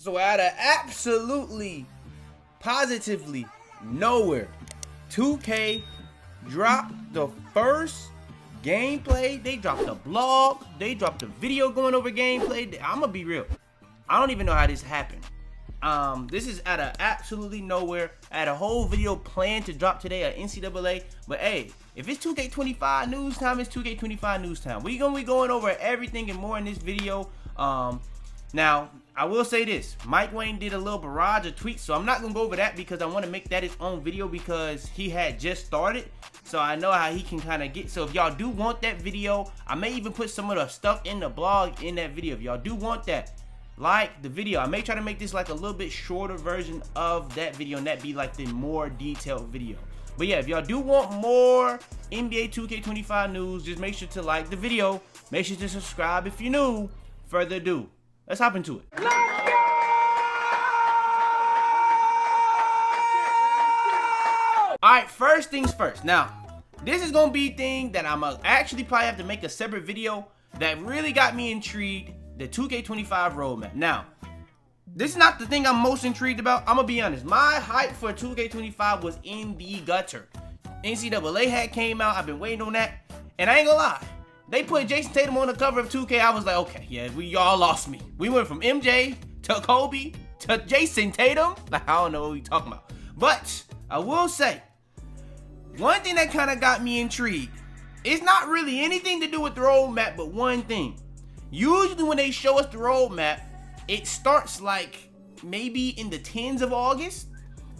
So out of absolutely, positively nowhere, 2K dropped the first gameplay. They dropped a blog. They dropped a video going over gameplay. I'm gonna be real. I don't even know how this happened. This is out of absolutely nowhere. I had a whole video planned to drop today at NCAA, but hey, if it's 2K25 news time, it's 2K25 news time. We're gonna be going over everything and more in this video. Now, I will say this, Mike Wayne did a little barrage of tweets, so I'm not gonna go over that because I want to make that his own video because he had just started, so I know how he can kind of get. So if y'all do want that video, I may even put some of the stuff in the blog in that video. If y'all do want that, like the video. I may try to make this like a little bit shorter version of that video and that be like the more detailed video. But yeah, if y'all do want more NBA 2K25 news, just make sure to like the video, make sure to subscribe if you're new. Further ado, let's hop into it. Alright, first things first. Now, this is gonna be a thing that I'm actually probably have to make a separate video that really got me intrigued. The 2K25 roadmap. Now, this is not the thing I'm most intrigued about. I'm gonna be honest. My hype for 2K25 was in the gutter. NCAA had came out. I've been waiting on that. And I ain't gonna lie. They put Jason Tatum on the cover of 2K. I was like, okay, yeah, y'all lost me. We went from MJ to Kobe to Jason Tatum. Like, I don't know what we talking about. But I will say, one thing that kind of got me intrigued, it's not really anything to do with the roadmap, but one thing. Usually when they show us the roadmap, it starts like maybe in the 10s of August,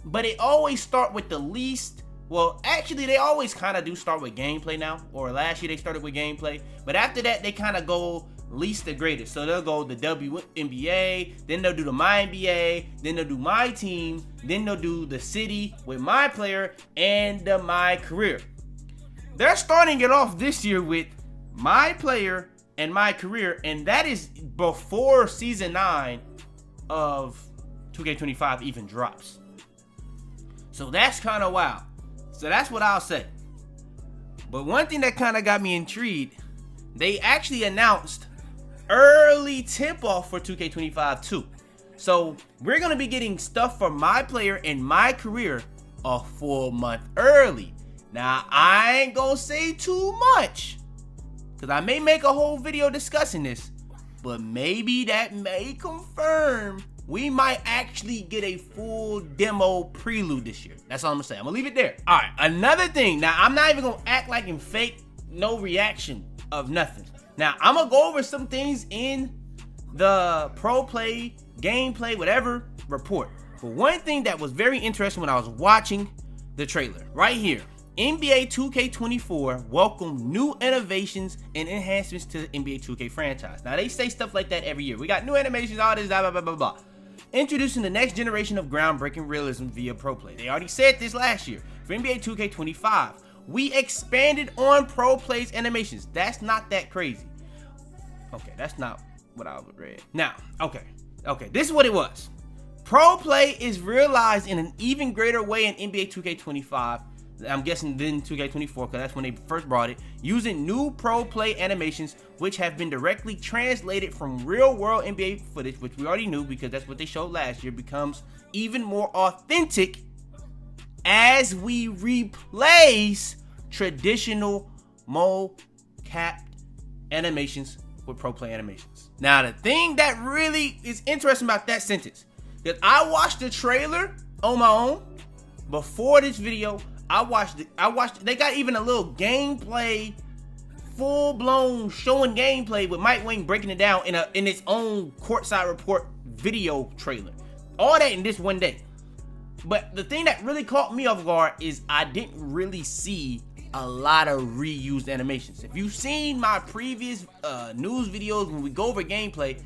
but it always start with the least. Well, actually they always kind of do start with gameplay now, or last year they started with gameplay, but after that they kind of go least to greatest. So they'll go the WNBA, then they'll do the My NBA, then they'll do My Team, then they'll do the City with My Player, and the My Career. They're starting it off this year with My Player and My Career, and that is before season 9 of 2K25 even drops. So that's kind of wild. So that's what I'll say. But one thing that kind of got me intrigued, they actually announced early tip-off for 2K25 too. So we're going to be getting stuff for My Player and My Career a full month early. Now, I ain't going to say too much, because I may make a whole video discussing this, but maybe that may confirm we might actually get a full demo Prelude this year. That's all I'm gonna say. I'm gonna leave it there. All right, another thing. Now, I'm not even gonna act like in fake, no reaction of nothing. Now, I'm gonna go over some things in the pro play, gameplay, whatever report. But one thing that was very interesting when I was watching the trailer, right here. NBA 2K24 welcomed new innovations and enhancements to the NBA 2K franchise. Now, they say stuff like that every year. We got new animations, all this, blah, blah, blah, blah, blah. Introducing the next generation of groundbreaking realism via pro play. They already said this last year. For NBA 2K25, we expanded on pro play's animations. That's not that crazy. Okay, that's not what I read. Now, okay, this is what it was. Pro play is realized in an even greater way in NBA 2K25. I'm guessing then 2K24, because that's when they first brought it, using new pro play animations which have been directly translated from real world NBA footage, which we already knew because that's what they showed last year, becomes even more authentic as we replace traditional mocap animations with pro play animations. Now, the thing that really is interesting about that sentence, because I watched the trailer on my own before this video. I watched it. They got even a little gameplay, full-blown showing gameplay with Mike Wayne breaking it down in its own Courtside Report video trailer. All that in this one day. But the thing that really caught me off guard is I didn't really see a lot of reused animations. If you've seen my previous news videos when we go over gameplay,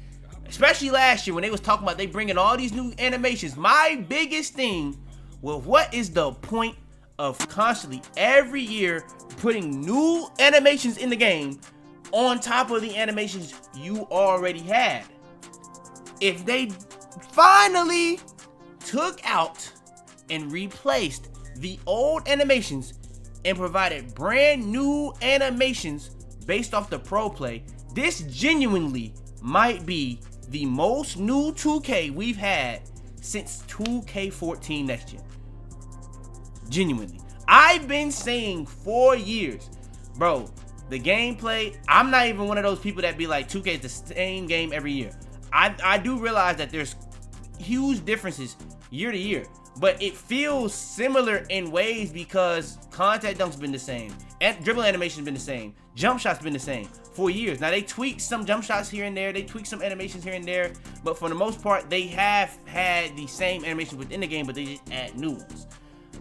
especially last year when they was talking about they bringing all these new animations, my biggest thing was what is the point of constantly every year putting new animations in the game on top of the animations you already had? If they finally took out and replaced the old animations and provided brand new animations based off the pro play, this genuinely might be the most new 2K we've had since 2K14 next gen. Genuinely. I've been saying for years, bro, the gameplay, I'm not even one of those people that be like 2K is the same game every year. I do realize that there's huge differences year to year, but it feels similar in ways because contact dunk's been the same, and dribble animation's been the same, jump shots been the same for years. Now they tweak some jump shots here and there, they tweak some animations here and there, but for the most part they have had the same animations within the game, but they just add new ones.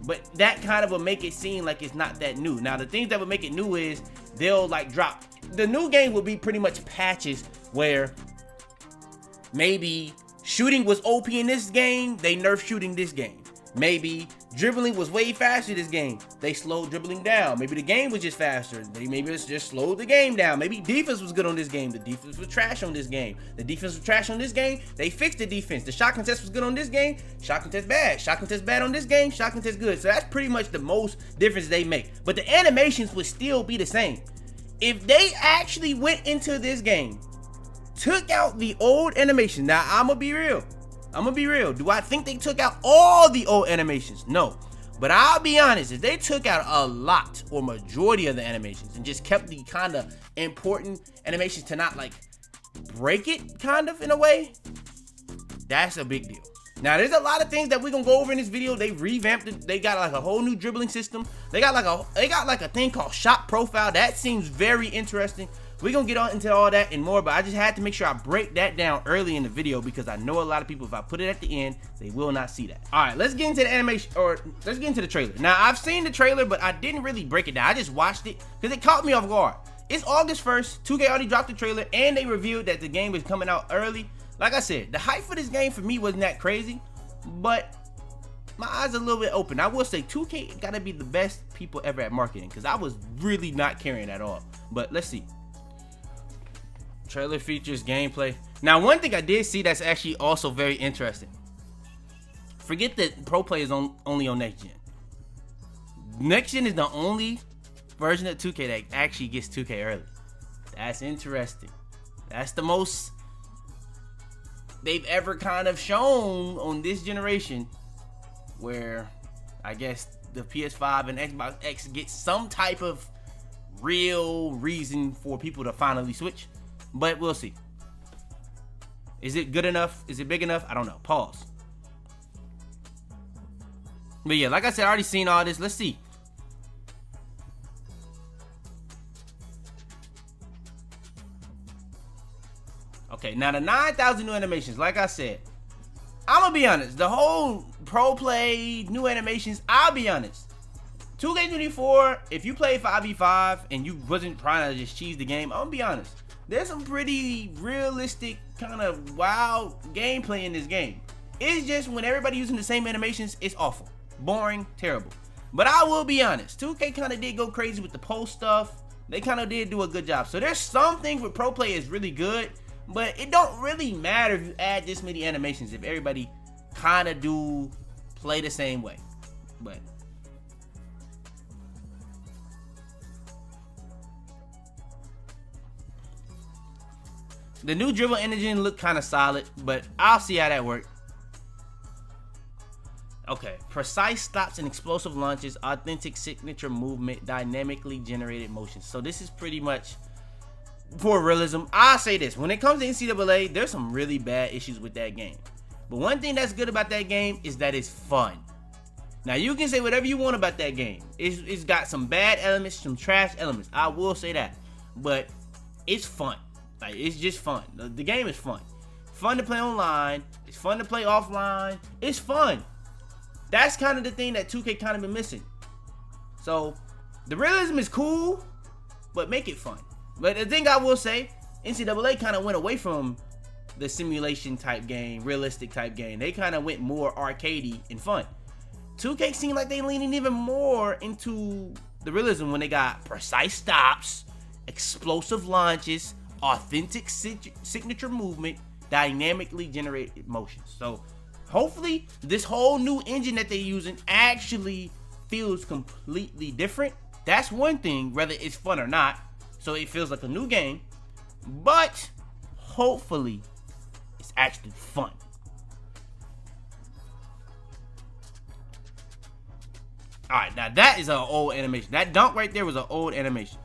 But that kind of will make it seem like it's not that new. Now the things that would make it new is they'll like drop, the new game will be pretty much patches where maybe shooting was OP in this game, they nerf shooting this game. Maybe dribbling was way faster this game, they slowed dribbling down. Maybe the game was just faster, they maybe it's just slowed the game down. Maybe defense was good on this game, the defense was trash on this game. The defense was trash on this game, they fixed the defense. The shot contest was good on this game, shot contest bad. Shot contest bad on this game, shot contest good. So that's pretty much the most difference they make. But the animations would still be the same. If they actually went into this game, took out the old animation. Now, I'm gonna be real. Do I think they took out all the old animations? No. But I'll be honest, if they took out a lot or majority of the animations and just kept the kind of important animations to not like break it kind of in a way, that's a big deal. Now, there's a lot of things that we're gonna go over in this video. They revamped it. They got like a whole new dribbling system. They got like a thing called shot profile. That seems very interesting. We're gonna get on into all that and more, but I just had to make sure I break that down early in the video because I know a lot of people, if I put it at the end, they will not see that. All right, let's get into the animation, or let's get into the trailer. Now, I've seen the trailer, but I didn't really break it down. I just watched it because it caught me off guard. It's August 1st. 2K already dropped the trailer, and they revealed that the game is coming out early. Like I said, the hype for this game for me wasn't that crazy, but my eyes are a little bit open. I will say 2K gotta be the best people ever at marketing because I was really not caring at all. But let's see. Trailer features gameplay. Now, one thing I did see that's actually also very interesting. Forget that Pro Play is only on next gen. Next gen is the only version of 2K that actually gets 2K early. That's interesting. That's the most they've ever kind of shown on this generation, where I guess the PS5 and Xbox X get some type of real reason for people to finally switch. But we'll see. Is it good enough? Is it big enough? I don't know. Pause. But yeah, like I said, I already seen all this. Let's see. Okay, now the 9,000 new animations, like I said, I'm gonna be honest. The whole Pro Play, new animations, I'll be honest. 2K24, if you play 5v5 and you wasn't trying to just cheese the game, I'm gonna be honest. There's some pretty realistic kind of wild gameplay in this game. It's just when everybody using the same animations, it's awful, boring, terrible. But I will be honest, 2K kind of did go crazy with the post stuff. They kind of did do a good job. So there's some things with Pro Play is really good, but it don't really matter if you add this many animations if everybody kind of do play the same way. But the new dribble engine looked kind of solid, but I'll see how that works. Okay, precise stops and explosive launches, authentic signature movement, dynamically generated motion. So this is pretty much for realism. I'll say this, when it comes to NCAA, there's some really bad issues with that game. But one thing that's good about that game is that it's fun. Now, you can say whatever you want about that game. It's got some bad elements, some trash elements. I will say that. But it's fun. Like, it's just fun. The game is fun. Fun to play online. It's fun to play offline. It's fun. That's kind of the thing that 2K kind of been missing. So, the realism is cool, but make it fun. But the thing I will say, NCAA kind of went away from the simulation type game, realistic type game. They kind of went more arcadey and fun. 2K seemed like they leaning even more into the realism when they got precise stops, explosive launches, authentic signature movement, dynamically generated motions. So hopefully this whole new engine that they're using actually feels completely different. That's one thing, whether it's fun or not. So it feels like a new game, but hopefully actually fun. Alright, now that is an old animation. That dunk right there was an old animation.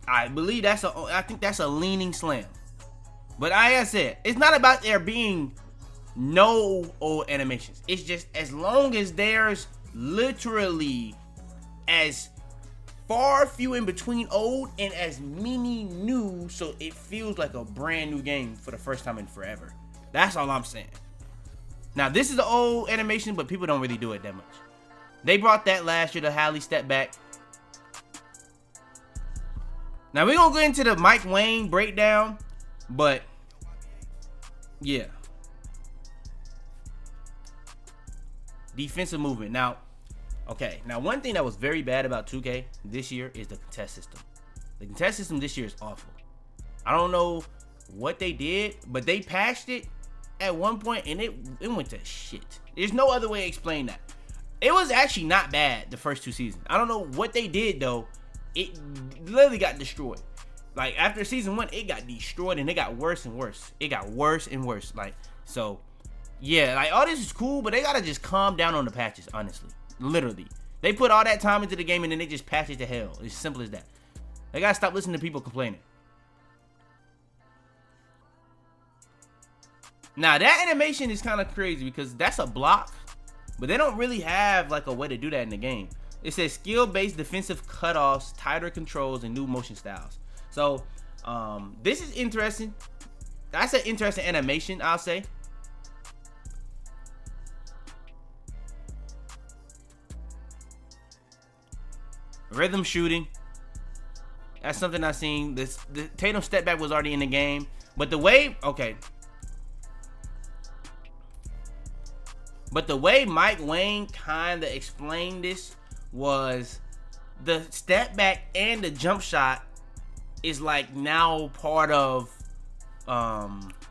I believe I think that's a leaning slam. But like I said, it's not about there being no old animations. It's just as long as there's literally as far few in between old and as many new, so it feels like a brand new game for the first time in forever. That's all I'm saying. Now this is the old animation, but people don't really do it that much. They brought that last year, the Halley step back. Now we're gonna go into the Mike Wang breakdown, but yeah. Defensive movement. Now, okay. Now one thing that was very bad about 2K this year is the contest system. The contest system this year is awful. I don't know what they did, but they patched it at one point and it went to shit. There's no other way to explain that. It was actually not bad the first 2 seasons. I don't know what they did though. It literally got destroyed. Like after season 1, it got destroyed and it got worse and worse. It got worse and worse. Like, so yeah, like all this is cool, but they gotta just calm down on the patches, honestly. Literally. They put all that time into the game and then they just patch it to hell. It's simple as that. They gotta stop listening to people complaining. Now that animation is kind of crazy because that's a block, but they don't really have like a way to do that in the game. It says skill-based defensive cutoffs, tighter controls, and new motion styles. So this is interesting. That's an interesting animation, I'll say. Rhythm shooting. That's something I've seen. The Tatum step back was already in the game, but the way, okay. But the way Mike Wang kind of explained this was the step back and the jump shot is like now part of,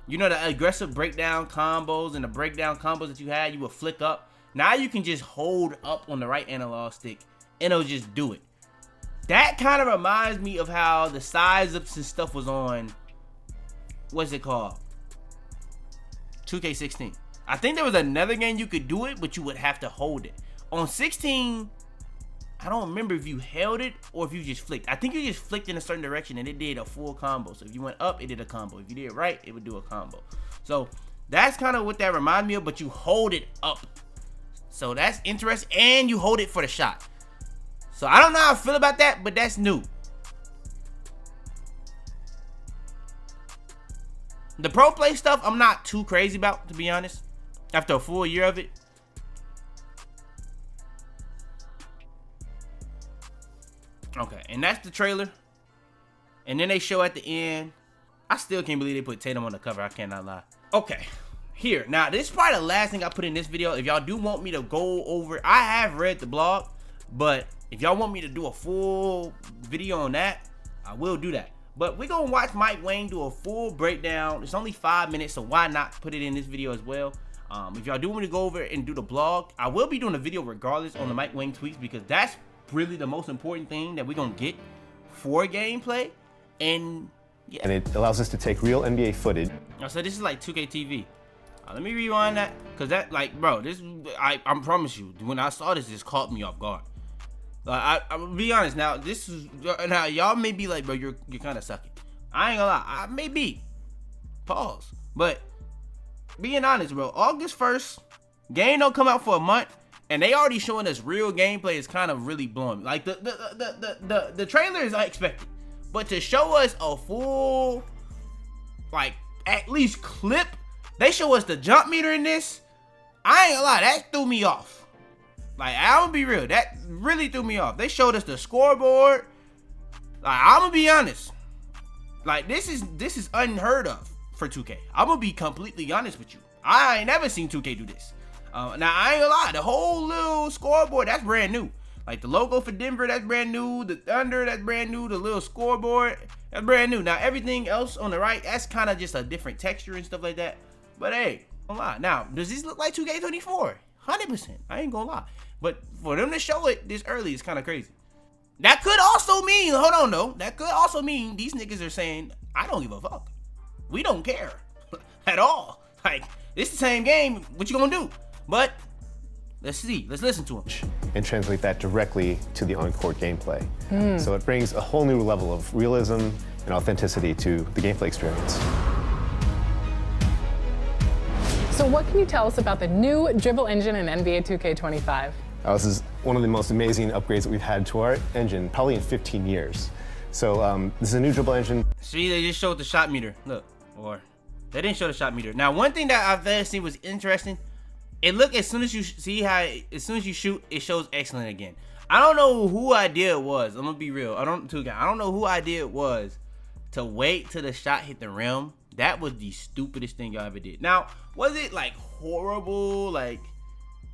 you know, the aggressive breakdown combos and the breakdown combos that you had, you would flick up. Now you can just hold up on the right analog stick and it'll just do it. That kind of reminds me of how the size ups and stuff was on, what's it called? 2K16. I think there was another game you could do it, but you would have to hold it. On 16, I don't remember if you held it or if you just flicked. I think you just flicked in a certain direction and it did a full combo. So if you went up, it did a combo. If you did right, it would do a combo. So that's kind of what that reminds me of, but you hold it up. So that's interesting, and you hold it for the shot. So I don't know how I feel about that, but that's new. The pro play stuff, I'm not too crazy about, to be honest. After a full year of it. Okay, and that's the trailer. And then they show at the end. I still can't believe they put Tatum on the cover. I cannot lie. Okay, here. Now, this is probably the last thing I put in this video. If y'all do want me to go over, I have read the blog, but if y'all want me to do a full video on that, I will do that. But we're going to watch Mike Wang do a full breakdown. It's only 5 minutes, so why not put it in this video as well? If y'all do want me to go over and do the blog, I will be doing a video regardless on the Mike Wang tweets because that's really the most important thing that we're going to get for gameplay. And yeah. And it allows us to take real NBA footage. So this is like 2K TV. Let me rewind that because that, like, bro, this, I promise you, when I saw this caught me off guard. I'll be honest. Now this is, now y'all may be like, bro, you're kind of sucking. I ain't gonna lie, I may be. Pause. But being honest, bro, August 1st, game don't come out for a month, and they already showing us real gameplay is kind of really blowing me. Like the trailer is unexpected, but to show us a full, like, at least clip, they show us the jump meter in this. I ain't gonna lie, that threw me off. Like, I'm gonna be real, that really threw me off. They showed us the scoreboard. Like, I'm gonna be honest. Like, this is unheard of for 2K. I'm gonna be completely honest with you. I ain't never seen 2K do this. Now, I ain't gonna lie, the whole little scoreboard, that's brand new. Like, the logo for Denver, that's brand new. The Thunder, that's brand new. The little scoreboard, that's brand new. Now, everything else on the right, that's kind of just a different texture and stuff like that. But hey, don't lie. Now, does this look like 2K24? 100%. I ain't gonna lie. But for them to show it this early is kind of crazy. That could also mean, hold on though, that could also mean these niggas are saying, I don't give a fuck. We don't care at all. Like, it's the same game. What you gonna do? But let's see. Let's listen to him. and translate that directly to the on-court gameplay. So it brings a whole new level of realism and authenticity to the gameplay experience. So what can you tell us about the new dribble engine in NBA 2K25? This is one of the most amazing upgrades that we've had to our engine, probably in 15 years. So this is a new dribble engine. See, they just showed the shot meter. Look, or they didn't show the shot meter. Now, one thing that I've seen was interesting. It look as soon as you see how, as soon as you shoot, it shows excellent again. I don't know who idea it was. I'm gonna be real. I don't know who idea it was to wait till the shot hit the rim. That was the stupidest thing y'all ever did. Now, was it like horrible? Like,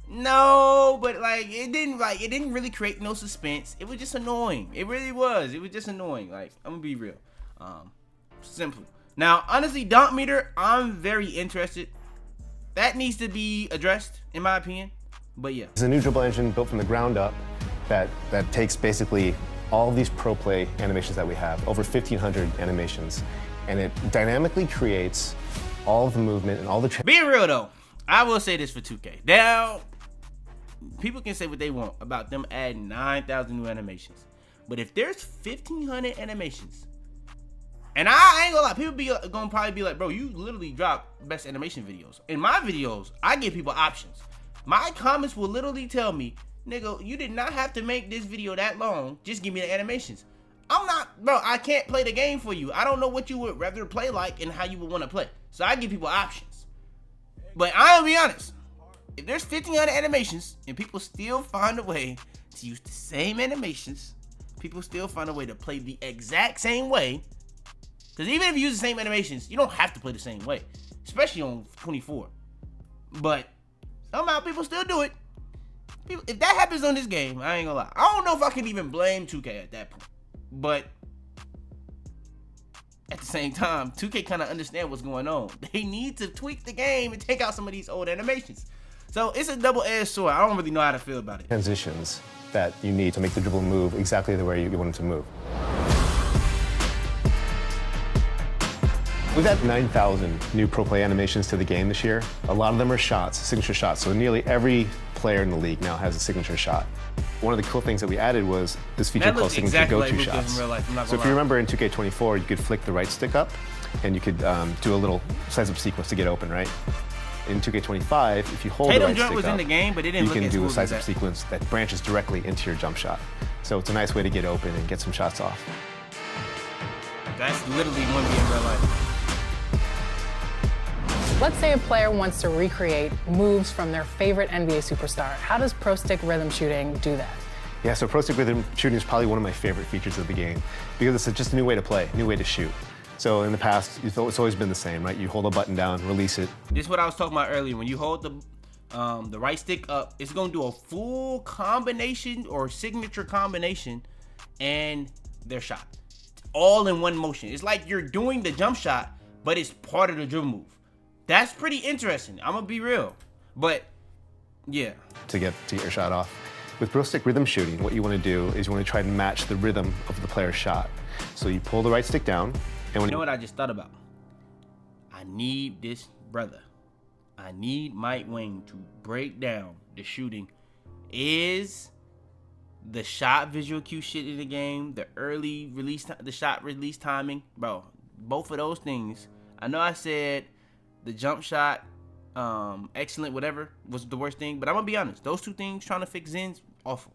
no, but like it didn't really create no suspense. It was just annoying. It really was. It was just annoying. Like, I'm gonna be real. Simple. Now, honestly, dunk meter, I'm very interested. That needs to be addressed, in my opinion. But yeah. It's a new dribble engine built from the ground up that takes basically all of these pro play animations that we have, over 1,500 animations, and it dynamically creates all of the movement and all the Being real though, I will say this for 2K. Now, people can say what they want about them adding 9,000 new animations. But if there's 1,500 animations, and I ain't gonna lie, people gonna probably be like, bro, you literally drop best animation videos. In my videos, I give people options. My comments will literally tell me, nigga, you did not have to make this video that long. Just give me the animations. I'm not, bro, I can't play the game for you. I don't know what you would rather play like and how you would want to play. So I give people options. But I'll be honest, if there's 1,500 animations and people still find a way to use the same animations, people still find a way to play the exact same way. Because even if you use the same animations, you don't have to play the same way, especially on 24. But somehow people still do it. If that happens on this game, I ain't gonna lie. I don't know if I can even blame 2K at that point. But at the same time, 2K kind of understand what's going on. They need to tweak the game and take out some of these old animations. So it's a double-edged sword. I don't really know how to feel about it. transitions that you need to make the dribble move exactly the way you want it to move. We've added 9,000 new pro play animations to the game this year. A lot of them are shots, signature shots. So nearly every player in the league now has a signature shot. One of the cool things that we added was this feature called signature exactly go-to like shots. in real life. I'm not So gonna if you lie. remember in 2K24, you could flick the right stick up and you could do a little size-up sequence to get open, right? In 2K25, if you hold the Tatum right joint stick was up, in the game, but it didn't you look can as do a smooth as size-up that. sequence that branches directly into your jump shot. So it's a nice way to get open and get some shots off. That's literally one in real life. Let's say a player wants to recreate moves from their favorite NBA superstar. How does Pro Stick rhythm shooting do that? Yeah, so Pro Stick Rhythm shooting is probably one of my favorite features of the game because it's just a new way to play, new way to shoot. So in the past, it's always been the same, right? You hold a button down, release it. This is what I was talking about earlier. When you hold the right stick up, it's gonna do a full combination or signature combination and their shot. All in one motion. It's like you're doing the jump shot, but it's part of the dribble move. That's pretty interesting. I'm gonna be real. But yeah. To get your shot off. With Pro Stick Rhythm shooting, what you want to do is you want to try to match the rhythm of the player's shot. So you pull the right stick down, and when You know what I just thought about? I need this brother. I need Mike Wang to break down the shooting. Is the shot visual cue shit in the game, the early release, the shot release timing, bro, both of those things. I know I said the jump shot, excellent, whatever, was the worst thing, but I'm gonna be honest, those two things trying to fix Zen's, awful.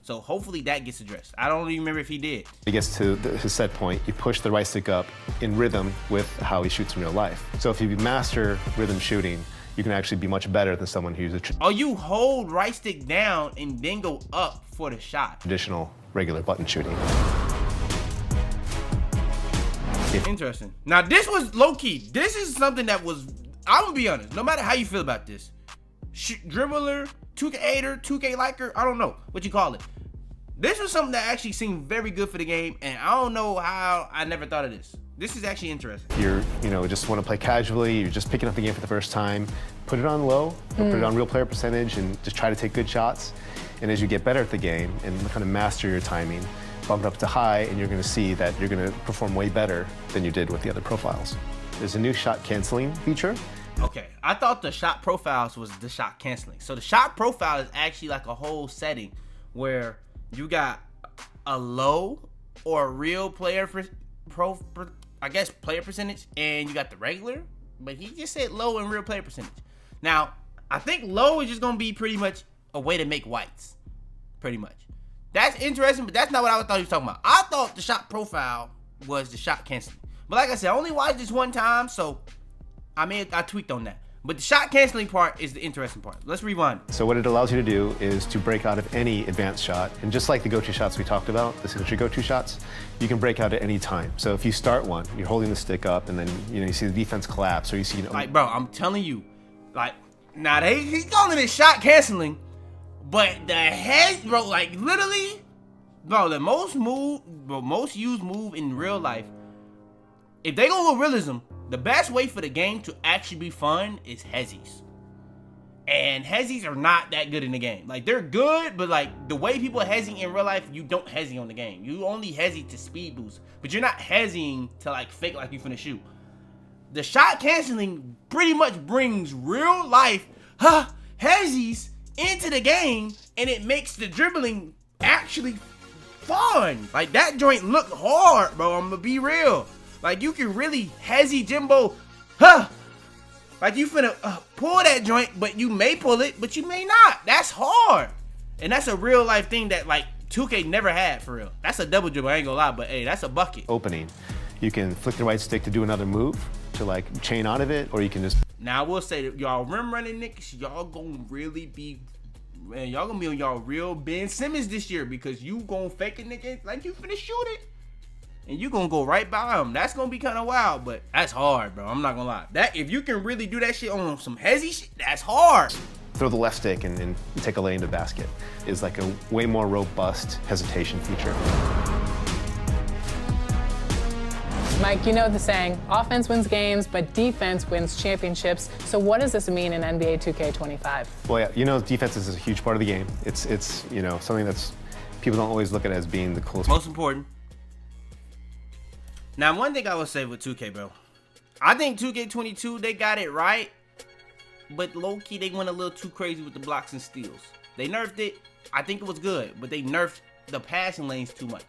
So hopefully that gets addressed. I don't even remember if he did. he gets to his set point, you push the right stick up in rhythm with how he shoots in real life. So if you master rhythm shooting, you can actually be much better than someone who uses Oh, you hold right stick down and then go up for the shot. traditional regular button shooting. Interesting. Now this was low key. This is something that was, I'm gonna be honest, no matter how you feel about this, dribbler, 2K-ater, 2K liker, I don't know what you call it. This was something that actually seemed very good for the game, and I don't know how I never thought of this. This is actually interesting. You're, just want to play casually, you're just picking up the game for the first time, put it on low, or put it on real player percentage and just try to take good shots. And as you get better at the game and kind of master your timing, bump it up to high, and you're going to see that you're going to perform way better than you did with the other profiles. There's a new shot canceling feature. Okay, I thought the shot profiles was the shot canceling. So the shot profile is actually like a whole setting where you got a low or a real player player percentage, and you got the regular, but he just said low and real player percentage. Now, I think low is just gonna be pretty much a way to make whites, pretty much. That's interesting, but that's not what I thought he was talking about. I thought the shot profile was the shot canceling. But like I said, I only watched this one time, so I tweaked on that. But the shot canceling part is the interesting part. Let's rewind. So what it allows you to do is to break out of any advanced shot. And just like the go-to shots we talked about, the signature go-to shots, you can break out at any time. So if you start one, you're holding the stick up, and then you see the defense collapse, or you see... Like, bro, I'm telling you, like, now he's calling it shot canceling, but the head, bro, like, literally, bro, the most used move in real life, if they go with realism, the best way for the game to actually be fun is hezzies. And hezzies are not that good in the game. Like, they're good, but like the way people hezzy in real life, you don't hezzy on the game. You only hezzy to speed boost, but you're not hezzying to like fake like you finna shoot. The shot canceling pretty much brings real life hezzies into the game, and it makes the dribbling actually fun. Like, that joint look hard, bro. I'm gonna be real. Like, you can really hezzy Jimbo, like you finna pull that joint, but you may pull it, but you may not. That's hard. And that's a real life thing that like 2K never had, for real. That's a double dribble, I ain't gonna lie, but hey, that's a bucket. Opening. You can flick the right stick to do another move, to like chain out of it, or you can just... Now, I will say that y'all rim running niggas, y'all gonna really be, man, y'all gonna be on y'all real Ben Simmons this year, because you gonna fake a nigga like you finna shoot it. And you gonna go right by him. That's gonna be kind of wild, but that's hard, bro. I'm not gonna lie. That, if you can really do that shit on some hezzy shit, that's hard. Throw the left stick and take a lay into the basket is like a way more robust hesitation feature. Mike, you know the saying, offense wins games, but defense wins championships. So what does this mean in NBA 2K25? Well, yeah, defense is a huge part of the game. It's something that's, people don't always look at it as being the coolest. Most important. Now, one thing I would say with 2K, bro, I think 2K22, they got it right, but low-key, they went a little too crazy with the blocks and steals. They nerfed it. I think it was good, but they nerfed the passing lanes too much.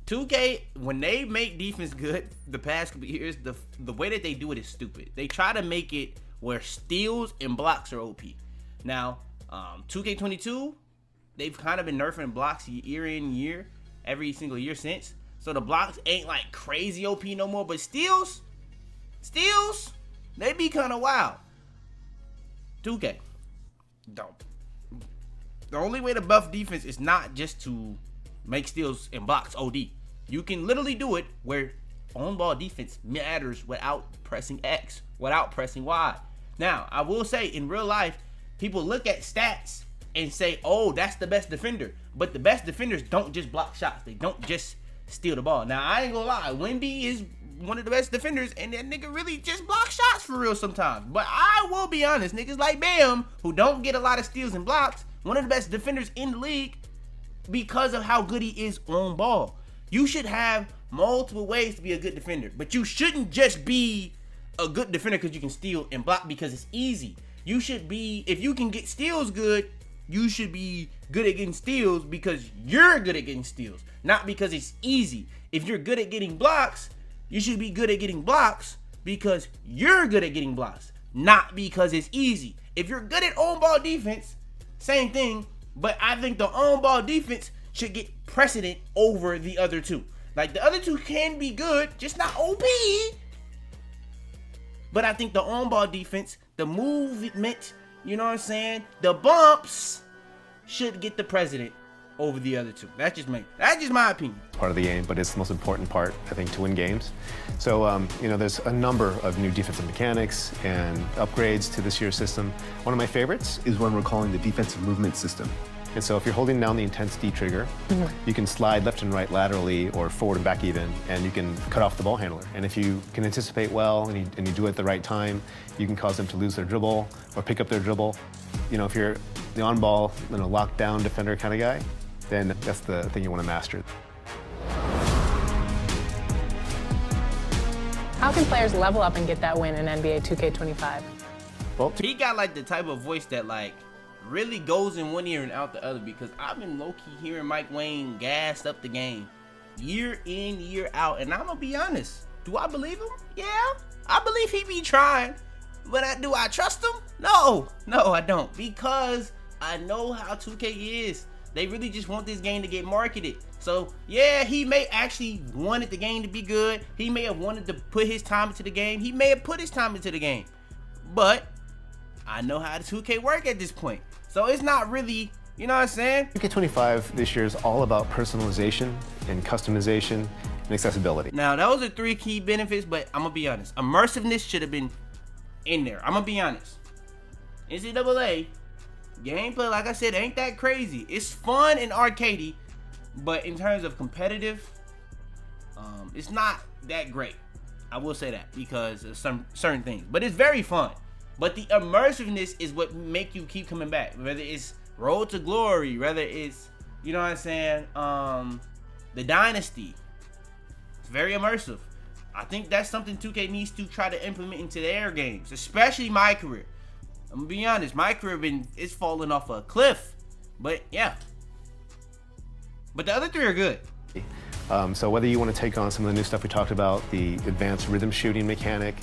2K, when they make defense good the past couple years, the way that they do it is stupid. They try to make it where steals and blocks are OP. Now, 2K22, they've kind of been nerfing blocks year in, year, every single year since. So the blocks ain't like crazy OP no more, but steals, they be kind of wild. 2K, don't. The only way to buff defense is not just to make steals and blocks OD. You can literally do it where on-ball defense matters without pressing X, without pressing Y. Now, I will say, in real life, people look at stats and say, oh, that's the best defender. But the best defenders don't just block shots. They don't just steal the ball. Now, I ain't gonna lie. Wemby is one of the best defenders, and that nigga really just blocks shots for real sometimes. But I will be honest, niggas like Bam, who don't get a lot of steals and blocks, one of the best defenders in the league because of how good he is on ball. You should have multiple ways to be a good defender, but you shouldn't just be a good defender because you can steal and block because it's easy. You should be, if you can get steals good, you should be good at getting steals because you're good at getting steals, not because it's easy. If you're good at getting blocks, you should be good at getting blocks because you're good at getting blocks, not because it's easy. If you're good at on-ball defense, same thing, but I think the on-ball defense should get precedent over the other two. Like, the other two can be good, just not OP. But I think the on-ball defense, the movement, you know what I'm saying, the bumps should get the precedent over the other two. That's just me. That's just my opinion. Part of the game, but it's the most important part, I think, to win games. So, there's a number of new defensive mechanics and upgrades to this year's system. One of my favorites is one we're calling the defensive movement system. And so if you're holding down the intense D trigger, you can slide left and right laterally or forward and back even, and you can cut off the ball handler. And if you can anticipate well and you do it at the right time, you can cause them to lose their dribble or pick up their dribble. If you're the on-ball, lockdown defender kind of guy, then that's the thing you want to master. How can players level up and get that win in NBA 2K25? Well, He got like the type of voice that like really goes in one ear and out the other, because I've been low-key hearing Mike Wayne gassed up the game year in, year out, and I'm gonna be honest, do I believe him? Yeah, I believe he be trying, but do I trust him? No, I don't, because I know how 2K is. They really just want this game to get marketed. So yeah, he may actually wanted the game to be good. He may have wanted to put his time into the game. He may have put his time into the game, but I know how the 2K work at this point. So it's not really, you know what I'm saying? 2K25 this year is all about personalization and customization and accessibility. Now, those are 3 key benefits, but I'm gonna be honest. Immersiveness should have been in there. I'm gonna be honest. NCAA gameplay, like I said, ain't that crazy. It's fun and arcadey, but in terms of competitive, it's not that great. I will say that because of some certain things, but it's very fun. But the immersiveness is what make you keep coming back. Whether it's Road to Glory, whether it's, you know what I'm saying, the Dynasty. It's very immersive. I think that's something 2K needs to try to implement into their games, especially my career. I'm gonna be honest, my career it's falling off a cliff. But yeah. But the other 3 are good. So whether you want to take on some of the new stuff we talked about, the advanced rhythm shooting mechanic,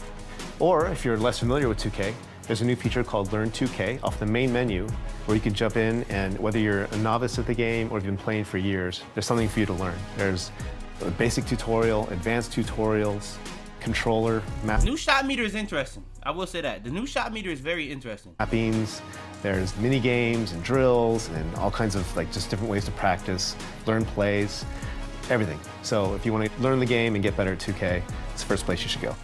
or if you're less familiar with 2K, there's a new feature called Learn 2K off the main menu, where you can jump in, and whether you're a novice at the game or you've been playing for years, there's something for you to learn. There's a basic tutorial, advanced tutorials, controller, New shot meter is interesting. I will say that. The new shot meter is very interesting. mappings, there's mini games and drills and all kinds of like just different ways to practice, learn plays, everything. So if you want to learn the game and get better at 2K, it's the first place you should go.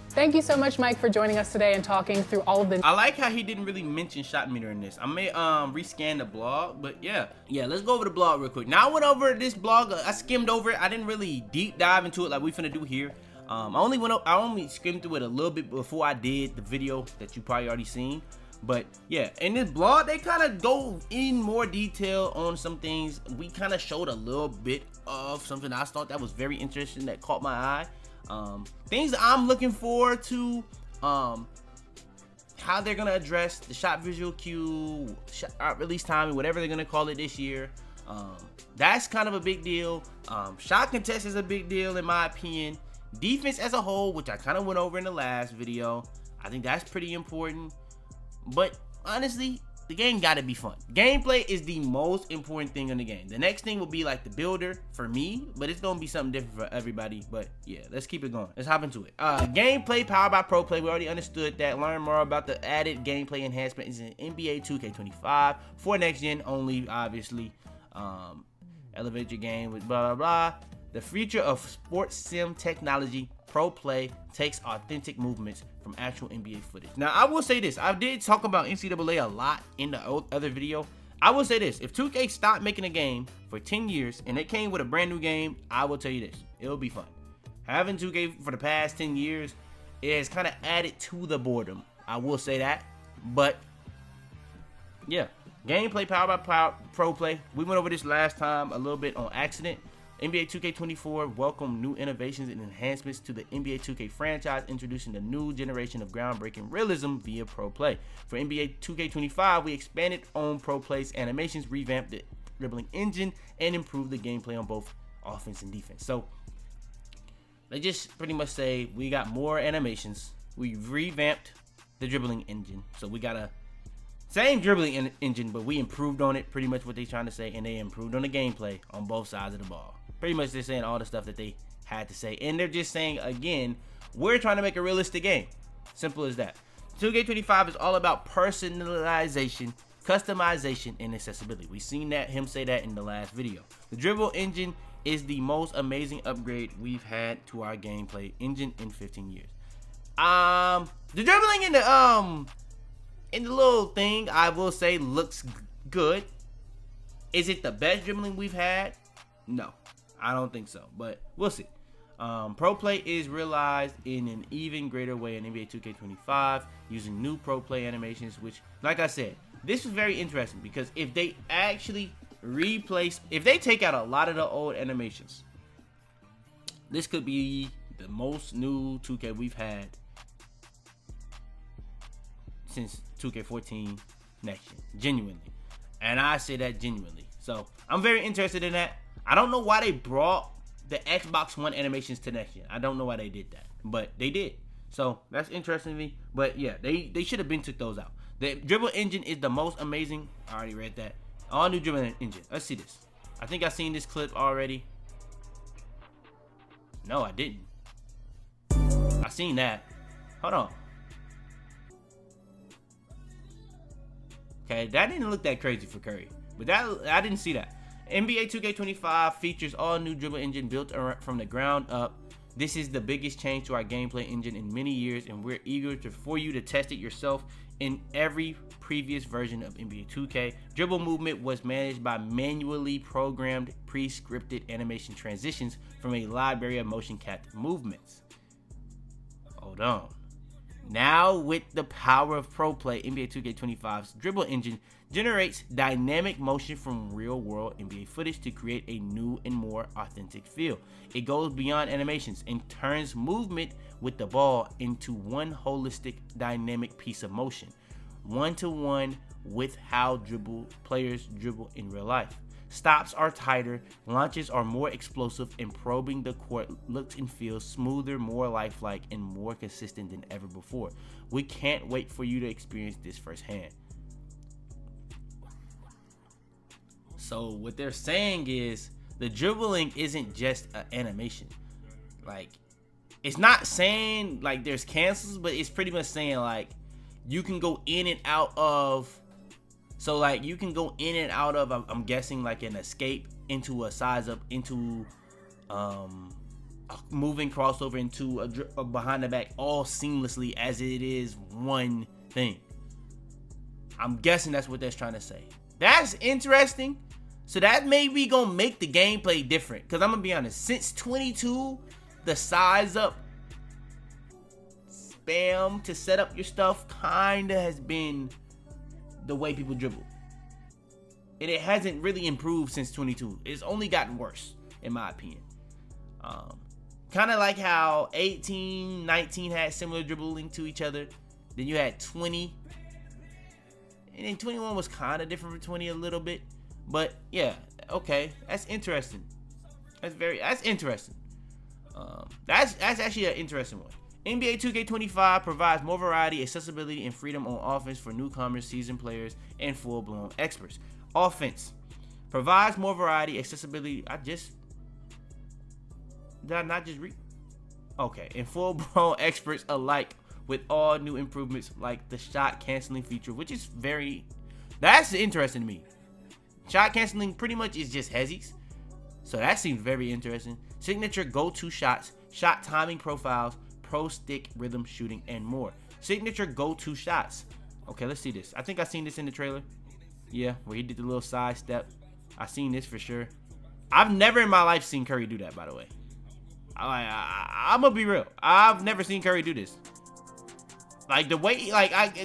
Thank you so much, Mike, for joining us today and talking through all of the... I like how he didn't really mention shot meter in this. I may rescan the blog, but yeah, let's go over the blog real quick. Now I went over this blog, I skimmed over it. I didn't really deep dive into it like we finna do here. I only skimmed through it a little bit before I did the video that you probably already seen. But yeah, in this blog, they kind of go in more detail on some things. We kind of showed a little bit of something I thought that was very interesting that caught my eye. Things that I'm looking forward to, how they're gonna address the shot visual cue, shot release timing, whatever they're gonna call it this year. That's kind of a big deal. Shot contest is a big deal in my opinion. Defense as a whole, which I kind of went over in the last video, I think that's pretty important. But honestly, the game gotta be fun. Gameplay is the most important thing in the game. The next thing will be like the builder for me, but it's gonna be something different for everybody. But yeah, let's keep it going. Let's hop into it. Gameplay powered by Pro Play. We already understood that. Learn more about the added gameplay enhancements in NBA 2K25 for next gen only, obviously. Elevate your game with blah blah blah. The future of sports sim technology. Pro Play takes authentic movements from actual NBA footage. Now, I will say this. I did talk about NCAA a lot in the other video. I will say this. If 2K stopped making a game for 10 years and it came with a brand new game, I will tell you this. It'll be fun. Having 2K for the past 10 years, it has kind of added to the boredom. I will say that. But, yeah. Gameplay powered by Pro Play. We went over this last time a little bit on accident. NBA 2K24 welcomed new innovations and enhancements to the NBA 2K franchise, introducing the new generation of groundbreaking realism via Pro Play. For NBA 2K25, we expanded on Pro Play's animations, revamped the dribbling engine, and improved the gameplay on both offense and defense. So, they just pretty much say we got more animations. We revamped the dribbling engine. So, we got a same dribbling engine, but we improved on it, pretty much what they're trying to say, and they improved on the gameplay on both sides of the ball. Pretty much they're saying all the stuff that they had to say, and they're just saying, again, we're trying to make a realistic game. Simple as that. 2K25 is all about personalization, customization, and accessibility. We've seen him say that in the last video. The dribble engine is the most amazing upgrade we've had to our gameplay engine in 15 years. The dribbling in the little thing, I will say, looks good. Is it the best dribbling we've had? No, I don't think so, but we'll see. Pro Play is realized in an even greater way in NBA 2K25 using new Pro Play animations, which, like I said, this was very interesting because if they actually replace, if they take out a lot of the old animations, this could be the most new 2K we've had since 2K14 next year, genuinely. And I say that genuinely. So I'm very interested in that. I don't know why they brought the Xbox One animations to next gen. I don't know why they did that, but they did. So that's interesting to me. But yeah, they should have been took those out. The dribble engine is the most amazing. I already read that. All new dribble engine. Let's see this. I think I seen this clip already. No, I didn't. I seen that. Hold on. Okay, that didn't look that crazy for Curry, but that I didn't see that. NBA 2K25 features all new dribble engine built from the ground up. This is the biggest change to our gameplay engine in many years, and we're eager for you to test it yourself. In every previous version of NBA 2K, dribble movement was managed by manually programmed, pre-scripted animation transitions from a library of motion captured movements. Hold on. Now, with the power of Pro Play, NBA 2K25's dribble engine generates dynamic motion from real-world NBA footage to create a new and more authentic feel. It goes beyond animations and turns movement with the ball into one holistic, dynamic piece of motion, one-to-one with how players dribble in real life. Stops are tighter, launches are more explosive, and probing the court looks and feels smoother, more lifelike, and more consistent than ever before. We can't wait for you to experience this firsthand. So what they're saying is the dribbling isn't just an animation. Like, it's not saying like there's cancels, but it's pretty much saying like you can go in and out of. So like you can go in and out of, I'm guessing, like an escape into a size up into a moving crossover into a behind the back, all seamlessly as it is one thing. I'm guessing that's what they're trying to say. That's interesting. So that may be gonna make the gameplay different. Cause I'm gonna be honest, since 22, the size up spam to set up your stuff kinda has been the way people dribble, and it hasn't really improved since 22. It's only gotten worse, in my opinion. Kind of like how 18, 19 had similar dribbling to each other. Then you had 20, and then 21 was kind of different from 20 a little bit. But yeah, okay, that's interesting. That's interesting. That's actually an interesting one. NBA 2K25 provides more variety, accessibility, and freedom on offense for newcomers, seasoned players, and full-blown experts. Offense provides more variety, accessibility. Did I not just read? Okay, and full-blown experts alike with all new improvements like the shot canceling feature, which is that's interesting to me. Shot canceling pretty much is just hezzies, so that seems very interesting. Signature go-to shots, shot timing profiles, pro stick rhythm shooting, and more. Signature go-to shots. Okay, let's see this. I think I seen this in the trailer. Yeah, where he did the little side step. I seen this for sure. I've never in my life seen Curry do that, by the way. I'm gonna be real. I've never seen Curry do this. Like the way,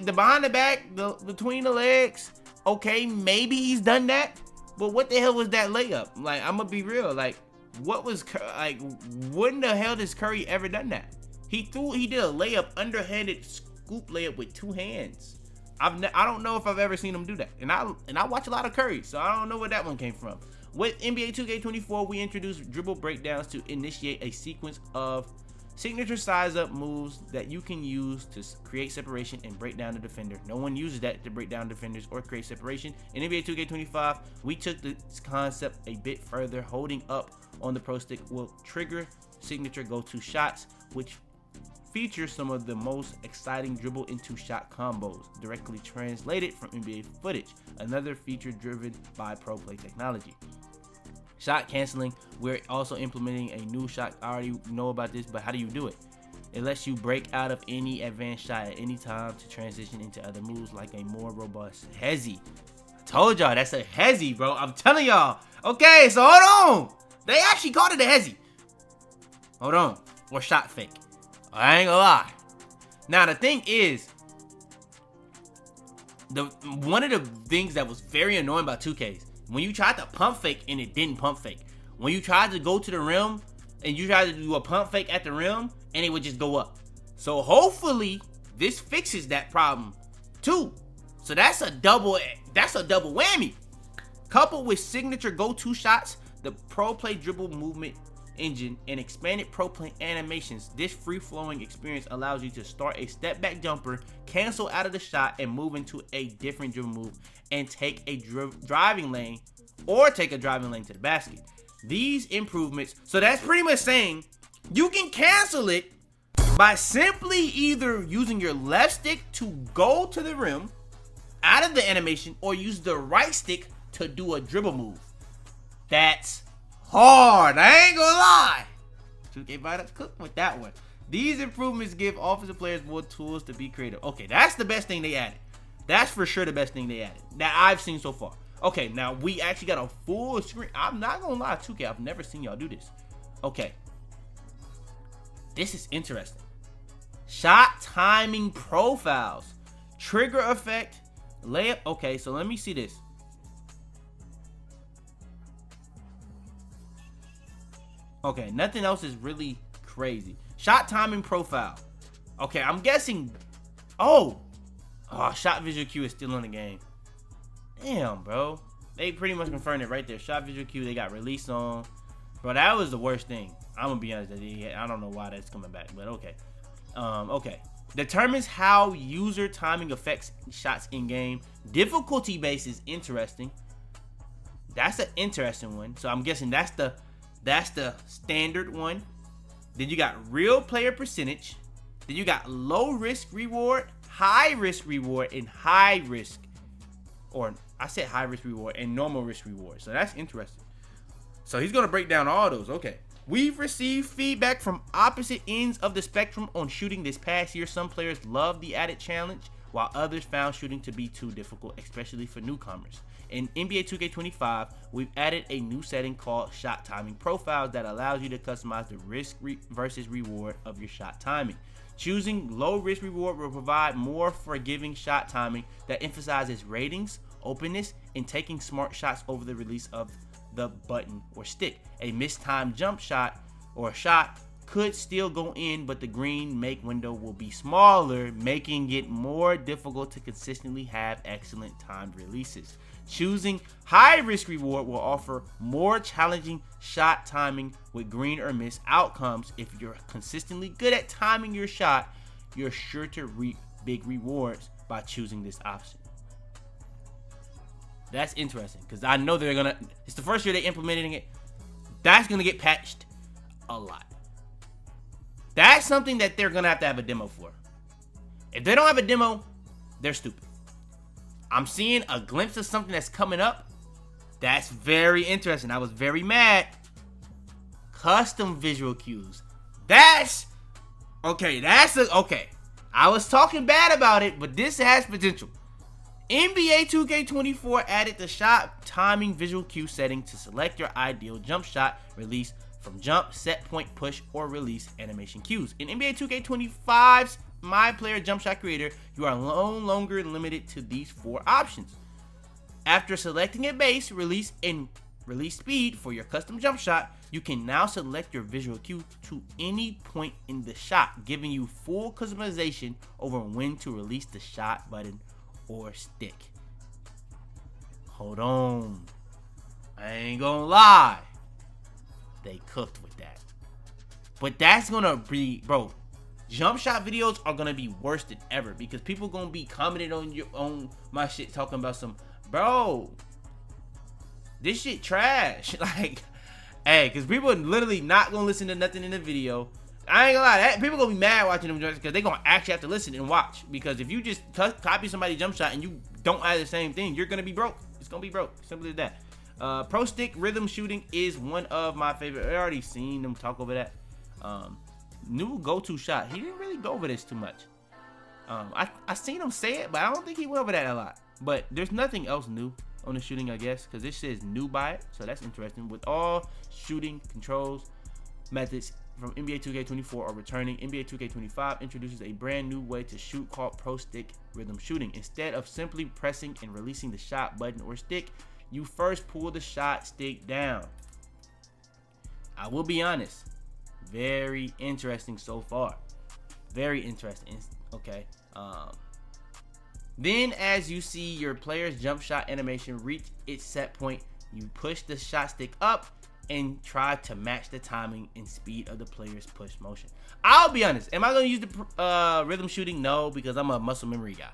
the behind the back, between the legs. Okay, maybe he's done that, but what the hell was that layup? Like, I'm gonna be real. Like, when the hell has Curry ever done that? He did a layup, underhanded scoop layup with two hands. I don't know if I've ever seen him do that. And I watch a lot of Curry, so I don't know where that one came from. With NBA 2K24, we introduced dribble breakdowns to initiate a sequence of signature size up moves that you can use to create separation and break down the defender. No one uses that to break down defenders or create separation. In NBA 2K25, we took this concept a bit further. Holding up on the pro stick will trigger signature go-to shots, which feature some of the most exciting dribble into shot combos directly translated from NBA footage. Another feature driven by Pro Play technology. Shot canceling, we're also implementing a new shot. I already know about this, but how do you do it? It lets you break out of any advanced shot at any time to transition into other moves like a more robust hezzy. I told y'all that's a hezzy, bro. I'm telling y'all. Okay, so hold on. They actually called it a hezzy. Hold on. Or shot fake. I ain't gonna lie. Now the thing is, one of the things that was very annoying about 2Ks, When you tried to pump fake and it didn't pump fake. When you tried to go to the rim and you tried to do a pump fake at the rim and it would just go up. So hopefully this fixes that problem too. So that's a double whammy. Coupled with signature go-to shots, the Pro Play dribble movement engine, and expanded Pro Play animations, this free-flowing experience allows you to start a step-back jumper, cancel out of the shot, and move into a different dribble move, and take a driving lane to the basket. These improvements, so that's pretty much saying you can cancel it by simply either using your left stick to go to the rim out of the animation, or use the right stick to do a dribble move. That's hard. I ain't gonna lie. 2K might have cooked with that one. These improvements give offensive players more tools to be creative. Okay, that's the best thing they added. That's for sure the best thing they added that I've seen so far. Okay, now we actually got a full screen. I'm not gonna lie, 2K, I've never seen y'all do this. Okay. This is interesting. Shot timing profiles. Trigger effect. Layup. Okay, so let me see this. Okay, nothing else is really crazy. Shot timing profile. Okay, I'm guessing. Oh, shot visual cue is still in the game. Damn, bro. They pretty much confirmed it right there. Shot visual cue, they got release on. Bro, that was the worst thing. I'm gonna be honest. I don't know why that's coming back, but okay. Okay. Determines how user timing affects shots in game. Difficulty base is interesting. That's an interesting one. So I'm guessing that's the standard one. Then you got real player percentage. Then you got low risk reward, high risk reward, and high risk. Or I said high risk reward and normal risk reward. So that's interesting. So he's gonna break down all those. Okay. We've received feedback from opposite ends of the spectrum on shooting this past year. Some players loved the added challenge, while others found shooting to be too difficult, especially for newcomers. In NBA 2K25, we've added a new setting called Shot Timing Profiles that allows you to customize the risk versus reward of your shot timing. Choosing low risk reward will provide more forgiving shot timing that emphasizes ratings, openness, and taking smart shots over the release of the button or stick. A mistimed jump shot or shot could still go in, but the green make window will be smaller, making it more difficult to consistently have excellent timed releases. Choosing high risk reward will offer more challenging shot timing with green or miss outcomes. If you're consistently good at timing your shot, you're sure to reap big rewards by choosing this option. That's interesting because I know it's the first year they're implementing it. That's gonna get patched a lot. That's something that they're gonna have a demo for. If they don't have a demo, they're stupid. I'm seeing a glimpse of something that's coming up. That's very interesting. I was very mad. Custom visual cues. That's okay. Okay. I was talking bad about it, but this has potential. NBA 2K24 added the shot timing visual cue setting to select your ideal jump shot release from jump, set point, push, or release animation cues. In NBA 2K25's My Player Jump Shot Creator, you are no longer limited to these 4 options. After selecting a base, release, and release speed for your custom jump shot, you can now select your visual cue to any point in the shot, giving you full customization over when to release the shot button or stick. Hold on. I ain't gonna lie. They cooked with that. But that's gonna be, bro, jump shot videos are gonna be worse than ever because people gonna be commenting on my shit talking about some, bro, this shit trash. Like, hey, because people are literally not gonna listen to nothing in the video. I ain't gonna lie, people gonna be mad watching them jumps because they gonna actually have to listen and watch. Because if you just copy somebody's jump shot and you don't add the same thing, you're gonna be broke. It's gonna be broke. Simple as that. Pro stick rhythm shooting is one of my favorite. I already seen them talk over that. New go-to shot. He didn't really go over this too much. I seen him say it, but I don't think he went over that a lot. But there's nothing else new on the shooting, I guess, because this says new by it, so that's interesting. With all shooting controls methods from NBA 2K24 are returning, NBA 2K25 introduces a brand new way to shoot called Pro Stick Rhythm Shooting. Instead of simply pressing and releasing the shot button or stick, you first pull the shot stick down. I will be honest, very interesting so far. Very interesting. Okay. Then as you see your player's jump shot animation reach its set point, you push the shot stick up and try to match the timing and speed of the player's push motion. I'll be honest, am I going to use the rhythm shooting? No, because I'm a muscle memory guy.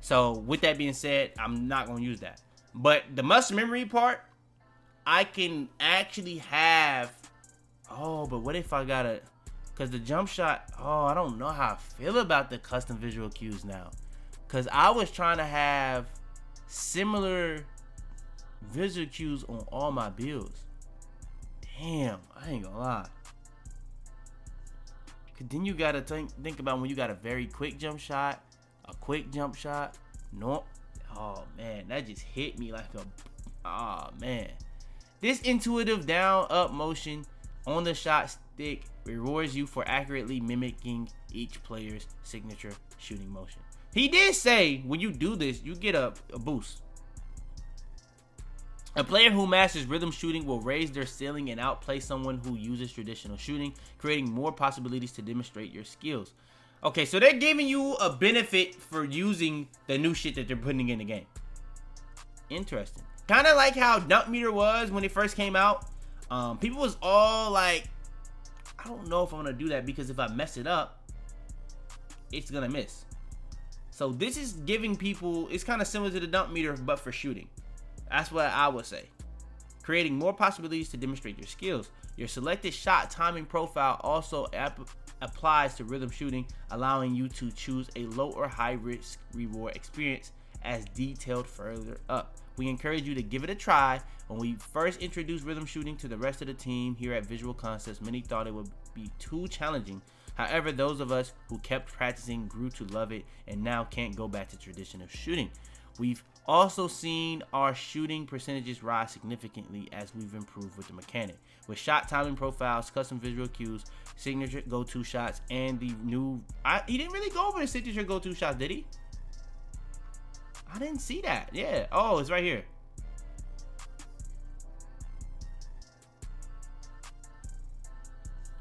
So with that being said, I'm not going to use that. But the muscle memory part, I can actually have, but what if I got to, because the jump shot, I don't know how I feel about the custom visual cues now. Because I was trying to have similar visual cues on all my builds. Damn, I ain't gonna lie. Cause then you gotta think about when you got a very quick jump shot, a quick jump shot. No, oh man, that just hit me like man. This intuitive down up motion on the shot stick rewards you for accurately mimicking each player's signature shooting motion. He did say when you do this, you get a boost. A player who masters rhythm shooting will raise their ceiling and outplay someone who uses traditional shooting, creating more possibilities to demonstrate your skills. Okay, so they're giving you a benefit for using the new shit that they're putting in the game. Interesting. Kind of like how dunk meter was when it first came out. People was all like, I don't know if I'm gonna do that because if I mess it up, it's gonna miss. So this is giving people, it's kind of similar to the dunk meter, but for shooting. That's what I would say. Creating more possibilities to demonstrate your skills. Your selected shot timing profile also applies to rhythm shooting, allowing you to choose a low or high risk reward experience as detailed further up. We encourage you to give it a try. When we first introduced rhythm shooting to the rest of the team here at Visual Concepts, many thought it would be too challenging. However, those of us who kept practicing grew to love it and now can't go back to traditional shooting. We've also seen our shooting percentages rise significantly as we've improved with the mechanic. With shot timing profiles, custom visual cues, signature go-to shots, and the new... he didn't really go over the signature go-to shots, did he? I didn't see that. Yeah. Oh, it's right here.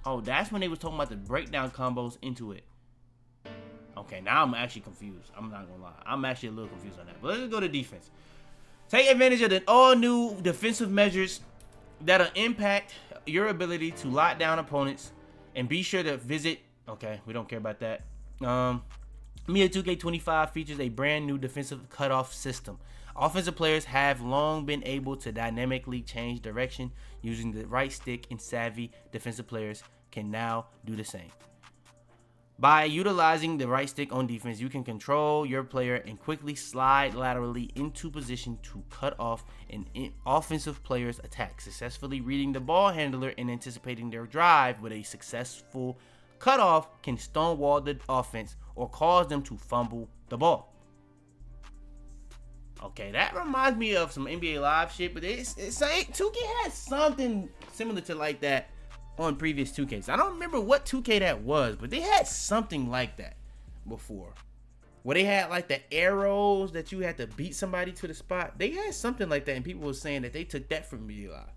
Oh, that's when they was talking about the breakdown combos into it. Okay, now I'm actually confused. I'm not gonna lie. I'm actually a little confused on that. But let's go to defense. Take advantage of the all-new defensive measures that'll impact your ability to lock down opponents. And be sure to visit... Okay, we don't care about that. NBA 2K25 features a brand new defensive cutoff system. Offensive players have long been able to dynamically change direction using the right stick, and savvy defensive players can now do the same. By utilizing the right stick on defense, you can control your player and quickly slide laterally into position to cut off an offensive player's attack, successfully reading the ball handler and anticipating their drive. With a successful cutoff can stonewall the offense or cause them to fumble the ball. Okay, that reminds me of some NBA Live shit, but it's 2K had something similar to like that on previous 2Ks. I don't remember what 2K that was, but they had something like that before. Where they had like the arrows that you had to beat somebody to the spot. They had something like that, and people were saying that they took that from NBA Live.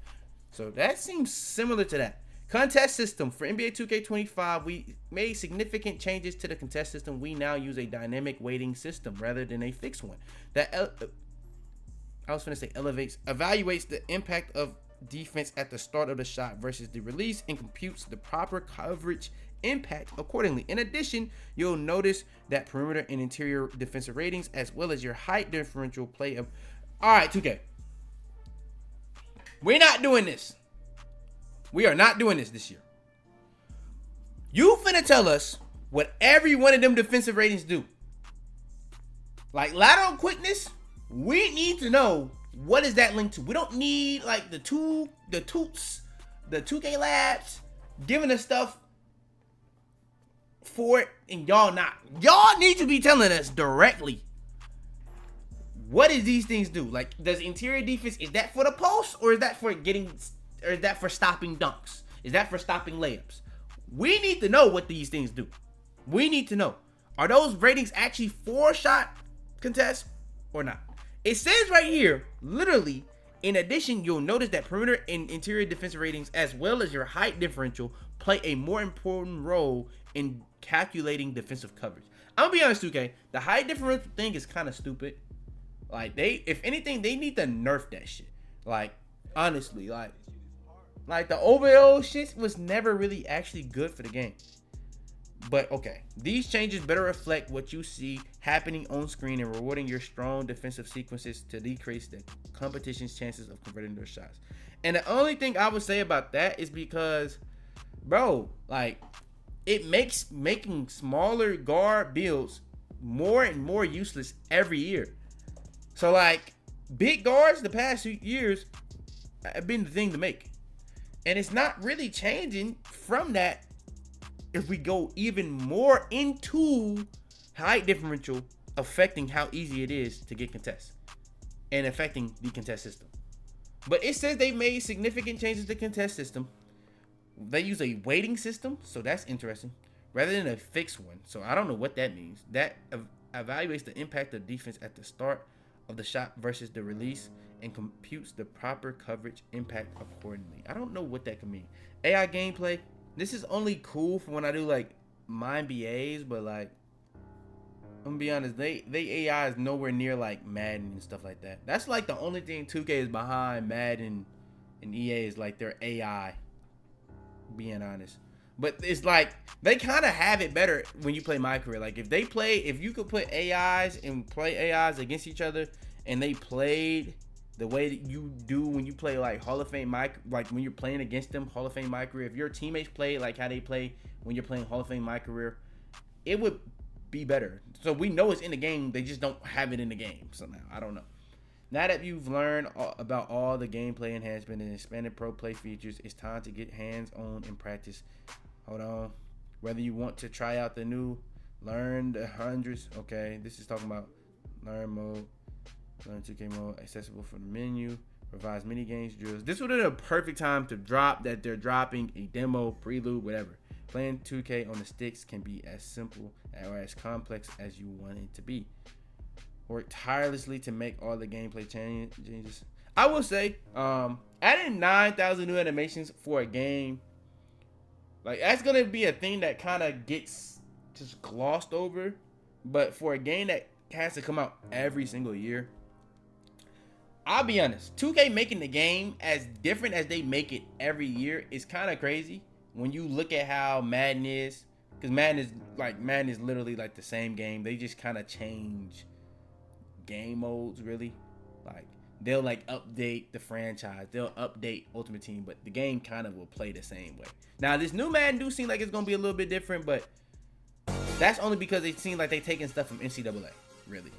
So that seems similar to that. Contest system. For NBA 2K25, we made significant changes to the contest system. We now use a dynamic weighting system rather than a fixed one. That evaluates the impact of defense at the start of the shot versus the release and computes the proper coverage impact accordingly. In addition, you'll notice that perimeter and interior defensive ratings as well as your height differential play of... Alright, 2K. We're not doing this. We are not doing this year. You finna tell us what every one of them defensive ratings do. Like lateral quickness, we need to know what is that linked to. We don't need like the 2K labs giving us stuff for it, and y'all not. Y'all need to be telling us directly what does these things do. Like, does interior defense, is that for the post, or is that for stopping dunks? Is that for stopping layups? We need to know what these things do. We need to know. Are those ratings actually for shot contests or not? It says right here, literally, In addition, you'll notice that perimeter and interior defensive ratings, as well as your height differential, play a more important role in calculating defensive coverage. I'm gonna be honest, 2K, the height differential thing is kind of stupid. Like, if anything, they need to nerf that shit. Like, honestly, like the overall shit was never really actually good for the game. But okay, these changes better reflect what you see happening on screen and rewarding your strong defensive sequences to decrease the competition's chances of converting their shots. And the only thing I would say about that is because, bro, like, it makes making smaller guard builds more and more useless every year. So, like, big guards the past few years have been the thing to make. And it's not really changing from that if we go even more into height differential affecting how easy it is to get contests and affecting the contest system. But it says they made significant changes to the contest system. They use a weighting system, so that's interesting, rather than a fixed one. So I don't know what that means. That evaluates the impact of defense at the start of the shot versus the release and computes the proper coverage impact accordingly. I don't know what that could mean. AI gameplay. This is only cool for when I do like my BAs, but like, I'm gonna be honest, they AI is nowhere near like Madden and stuff like that. That's like the only thing 2K is behind Madden and EA is like their AI, being honest. But it's like they kind of have it better when you play My Career. Like if you could put AIs and play AIs against each other and they played the way that you do when you play like Hall of Fame like when you're playing against them, Hall of Fame My Career, if your teammates play like how they play when you're playing Hall of Fame My Career, it would be better. So we know it's in the game, they just don't have it in the game somehow. I don't know. Now that you've learned about all the gameplay enhancement and expanded pro play features, it's time to get hands-on and practice. Hold on. Whether you want to try out the new Learn the Hundreds, okay, this is talking about Learn mode. Learn 2K mode, accessible from the menu, provides mini games, drills. This would have been a perfect time to drop that they're dropping a demo, Prelude, whatever. Playing 2K on the sticks can be as simple or as complex as you want it to be. Work tirelessly to make all the gameplay changes. I will say, adding 9,000 new animations for a game, like that's gonna be a thing that kind of gets just glossed over. But for a game that has to come out every single year, I'll be honest, 2K making the game as different as they make it every year is kind of crazy when you look at how Madden is. Because Madden is literally like the same game. They just kind of change game modes, really. Like, they'll like update the franchise. They'll update Ultimate Team, but the game kind of will play the same way. Now, this new Madden do seem like it's going to be a little bit different, but that's only because it seems like they're taking stuff from NCAA, really.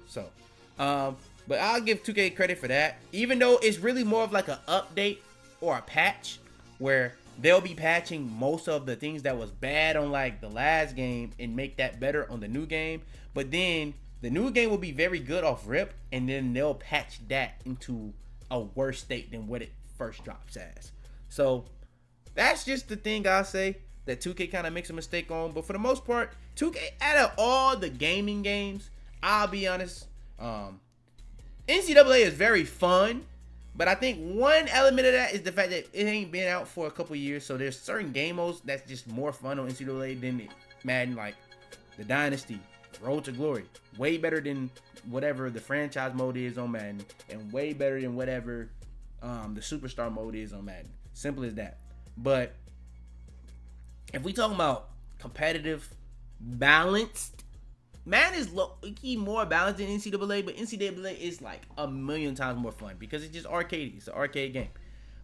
So, but I'll give 2K credit for that, even though it's really more of like an update or a patch where they'll be patching most of the things that was bad on like the last game and make that better on the new game. But then the new game will be very good off rip, and then they'll patch that into a worse state than what it first drops as. So that's just the thing I'll say that 2K kind of makes a mistake on. But for the most part, 2K, out of all the gaming games, I'll be honest, NCAA is very fun, but I think one element of that is the fact that it ain't been out for a couple years, so there's certain game modes that's just more fun on NCAA than Madden, like the Dynasty, Road to Glory, way better than whatever the franchise mode is on Madden, and way better than whatever the Superstar mode is on Madden. Simple as that. But if we talking about competitive, balanced, Madden is low-key more balanced than NCAA, but NCAA is like a million times more fun because it's just arcade. It's an arcade game.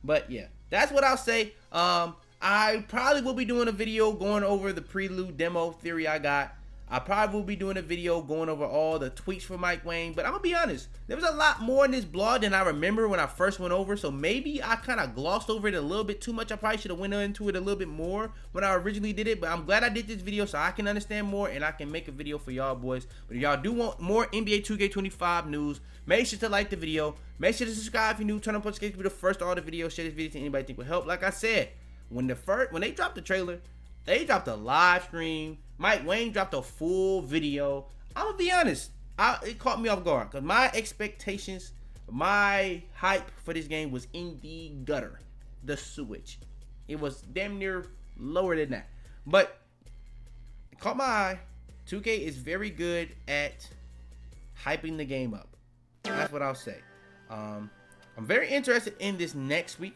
But yeah, that's what I'll say. I probably will be doing a video going over the Prelude demo theory I got. I probably will be doing a video going over all the tweaks for Mike Wang, but I'm gonna be honest, there was a lot more in this blog than I remember when I first went over, so maybe I kind of glossed over it a little bit too much. I probably should have went into it a little bit more when I originally did it, but I'm glad I did this video so I can understand more and I can make a video for y'all boys. But if y'all do want more NBA 2K25 news, make sure to like the video, make sure to subscribe if you're new, turn on notifications to be the first to all the videos, share this video to anybody think will help. Like I said, when they dropped the trailer, they dropped a live stream. Mike Wang dropped a full video. I'm gonna be honest, it caught me off guard because my expectations My hype for this game was in the gutter, the sewage. It was damn near lower than that. But it caught my eye. 2K is very good at hyping the game up. That's what I'll say. I'm very interested in this next week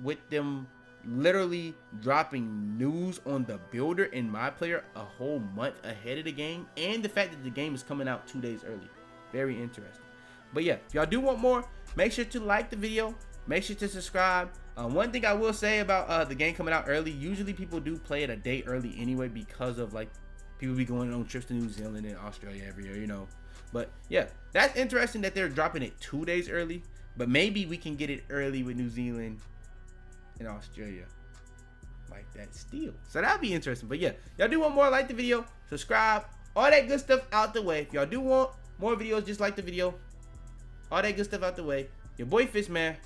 with them literally dropping news on the builder and my player a whole month ahead of the game, and the fact that the game is coming out 2 days early. Very interesting. But yeah, if y'all do want more, make sure to like the video, make sure to subscribe. One thing I will say about the game coming out early, usually people do play it a day early anyway because of like people be going on trips to New Zealand and Australia every year, you know. But yeah, that's interesting that they're dropping it 2 days early, but maybe we can get it early with New Zealand and Australia like that still. So that'll be interesting. But yeah, y'all do want more, like the video, subscribe, all that good stuff out the way. If y'all do want more videos, just like the video, all that good stuff out the way. Your boy Fitz, man.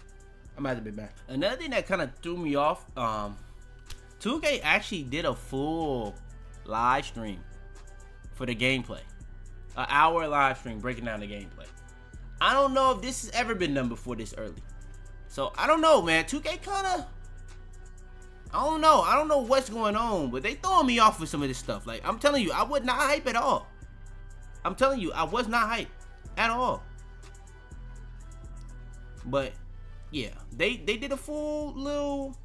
I'm out of the bit, man. Another thing that kind of threw me off, 2K actually did a full live stream for the gameplay. An hour live stream breaking down the gameplay. I don't know if this has ever been done before this early. So I don't know, man. 2K kind of, I don't know what's going on, but they throwing me off with some of this stuff. Like, I'm telling you, I was not hype at all. I'm telling you, I was not hype at all. But yeah, they did a full little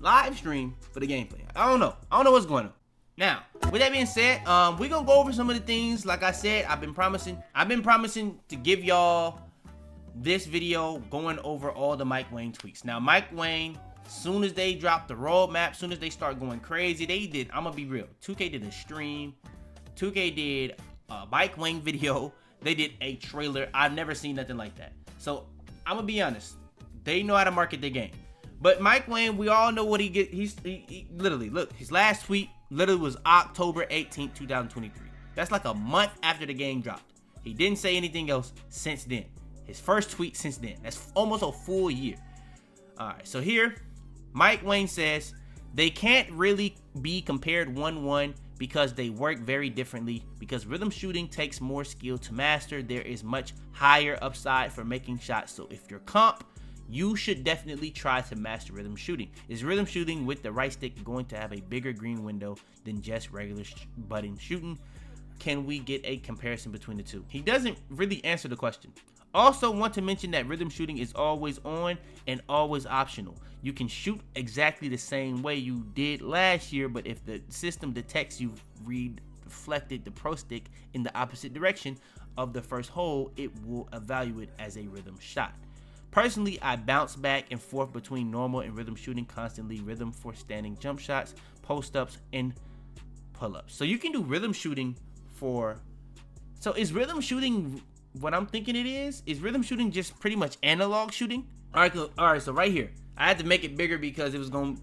live stream for the gameplay. I don't know what's going on. Now, with that being said, we're gonna go over some of the things. Like I said, I've been promising to give y'all this video going over all the Mike Wang tweaks. Now, Mike Wang, soon as they drop the roadmap, soon as they start going crazy, I'm gonna be real, 2K did a stream, 2K did a Mike Wang video, they did a trailer. I've never seen nothing like that. So I'm gonna be honest, they know how to market their game. But Mike Wang, we all know what he get. He literally, look, his last tweet literally was October 18th, 2023. That's like a month after the game dropped. He didn't say anything else since then. His first tweet since then. That's almost a full year. All right, so here, Mike Wang says, they can't really be compared 1-1 because they work very differently. Because rhythm shooting takes more skill to master. There is much higher upside for making shots. So if you're comp, you should definitely try to master rhythm shooting. Is rhythm shooting with the right stick going to have a bigger green window than just regular button shooting? Can we get a comparison between the two? He doesn't really answer the question. Also want to mention that rhythm shooting is always on and always optional. You can shoot exactly the same way you did last year, but if the system detects you've reflected the pro stick in the opposite direction of the first hole, it will evaluate as a rhythm shot. Personally, I bounce back and forth between normal and rhythm shooting constantly. Rhythm for standing jump shots, post-ups, and pull-ups. So you can do rhythm shooting for... So is rhythm shooting what I'm thinking it is? Is rhythm shooting just pretty much analog shooting? All right, so right here. I had to make it bigger because it was gonna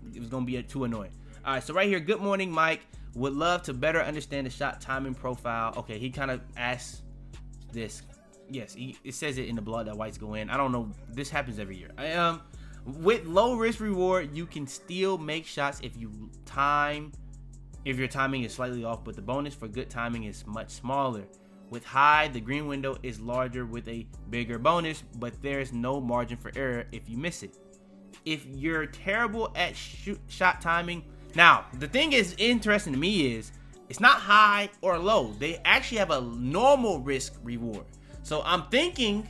be too annoying. All right, so right here, good morning, Mike. Would love to better understand the shot timing profile. Okay, he kind of asked this. Yes, it says it in the blog that whites go in. I don't know. This happens every year. With low risk reward, you can still make shots if your timing is slightly off, but the bonus for good timing is much smaller. With high, the green window is larger with a bigger bonus, but there's no margin for error if you miss it. If you're terrible at shot timing, now the thing is interesting to me is it's not high or low. They actually have a normal risk reward. So I'm thinking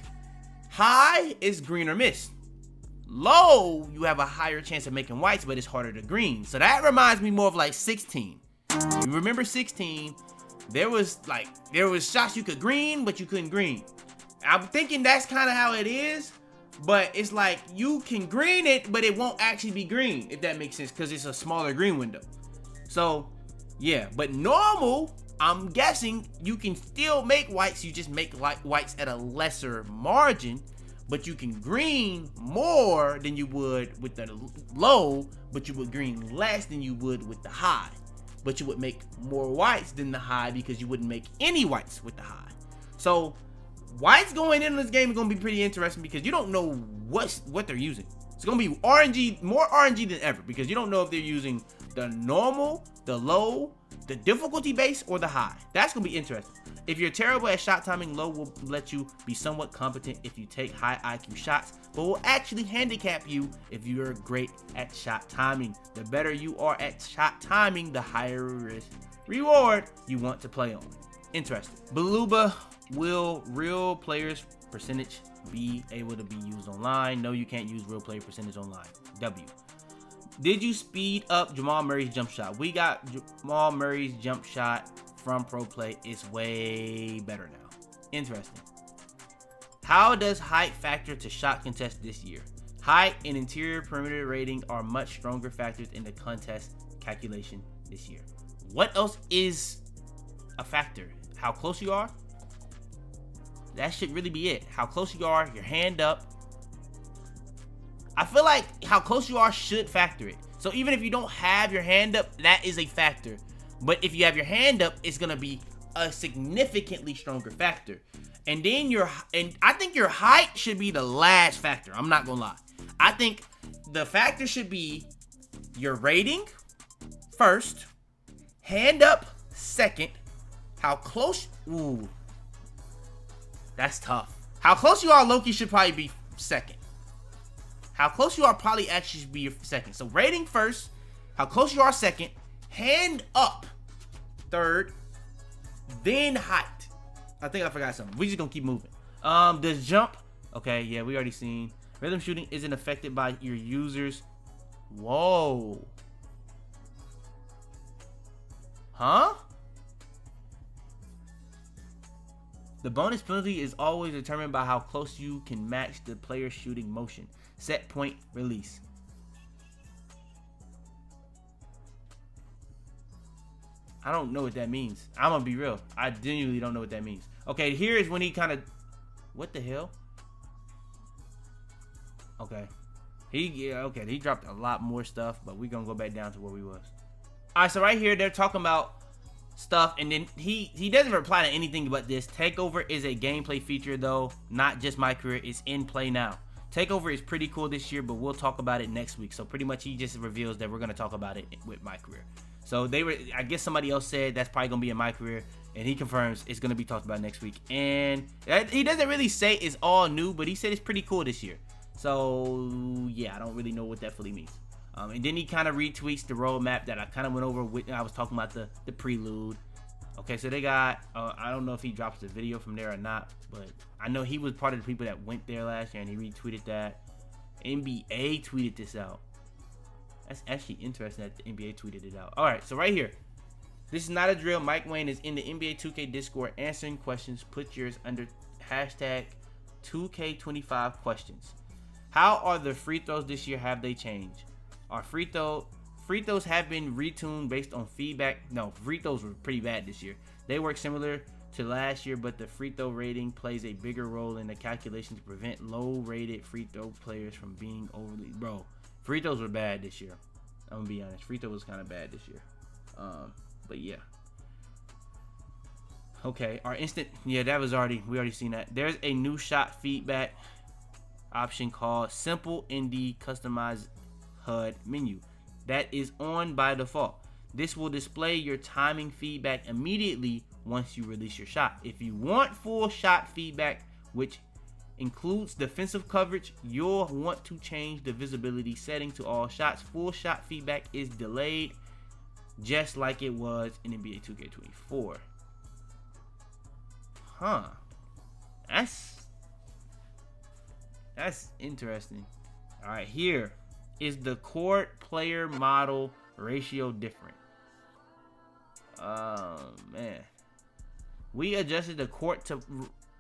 high is green or miss. Low, you have a higher chance of making whites, but it's harder to green. So that reminds me more of like 16. You remember 16? There was shots you could green, but you couldn't green. I'm thinking that's kind of how it is, but it's like you can green it, but it won't actually be green, if that makes sense, because it's a smaller green window. So yeah, but normal, I'm guessing you can still make whites, you just make whites at a lesser margin, but you can green more than you would with the low, but you would green less than you would with the high. But you would make more whites than the high because you wouldn't make any whites with the high. So whites going into this game is going to be pretty interesting because you don't know what they're using. It's going to be RNG, more RNG than ever, because you don't know if they're using the normal, the low, The difficulty base or the high? That's going to be interesting. If you're terrible at shot timing, low will let you be somewhat competent if you take high IQ shots, but will actually handicap you if you're great at shot timing. The better you are at shot timing, the higher risk reward you want to play on. Interesting. Beluba, will real players percentage be able to be used online? No, you can't use real player percentage online. W. Did you speed up Jamal Murray's jump shot? We got Jamal Murray's jump shot from Pro Play. It's way better now. Interesting. How does height factor to shot contest this year? Height and interior perimeter rating are much stronger factors in the contest calculation this year. What else is a factor? How close you are? That should really be it. How close you are, your hand up. I feel like how close you are should factor it. So even if you don't have your hand up, that is a factor. But if you have your hand up, it's gonna be a significantly stronger factor. And then I think your height should be the last factor. I'm not gonna lie. I think the factor should be your rating first, hand up second, how close. Ooh, that's tough. How close you are, Loki, should probably be second. How close you are probably actually should be your second. So rating first, how close you are second, hand up third, then height. I think I forgot something. We just gonna keep moving. The jump. Okay, yeah, we already seen. Rhythm shooting isn't affected by your users. Whoa. Huh? The bonus penalty is always determined by how close you can match the player's shooting motion. Set point release. I don't know what that means. I'm gonna be real. I genuinely don't know what that means. Okay, here is when he kind of... What the hell? Okay. He dropped a lot more stuff, but we're gonna go back down to where we was. All right, so right here, they're talking about stuff, and then he doesn't reply to anything but this. Takeover is a gameplay feature, though, not just my career. It's in play now. Takeover is pretty cool this year, but we'll talk about it next week. So pretty much he just reveals that we're going to talk about it with my career. So I guess somebody else said that's probably going to be in my career, and he confirms it's going to be talked about next week. And he doesn't really say it's all new, but he said it's pretty cool this year. So yeah, I don't really know what that fully means. And then he kind of retweets the roadmap that I kind of went over when I was talking about the Prelude. Okay, so they got, I don't know if he drops the video from there or not, but I know he was part of the people that went there last year, and he retweeted that. NBA tweeted this out. That's actually interesting that the NBA tweeted it out. All right, so right here. This is not a drill. Mike Wayne is in the NBA 2K Discord answering questions. Put yours under hashtag 2K25 questions. How are the free throws this year? Have they changed? Are free throws have been retuned based on feedback? No, free throws were pretty bad this year. They work similar to last year, but the free throw rating plays a bigger role in the calculation to prevent low-rated free throw players from being overly... Bro, free throws were bad this year. I'm gonna be honest. Free throw was kind of bad this year. But yeah. Okay, our instant... Yeah, that was already... We already seen that. There's a new shot feedback option called Simple in the Customized HUD menu that is on by default. This will display your timing feedback immediately once you release your shot. If you want full shot feedback, which includes defensive coverage, you'll want to change the visibility setting to all shots. Full shot feedback is delayed just like it was in NBA 2K24. Huh. That's interesting. All right, here is the court player model ratio different. Man. We adjusted the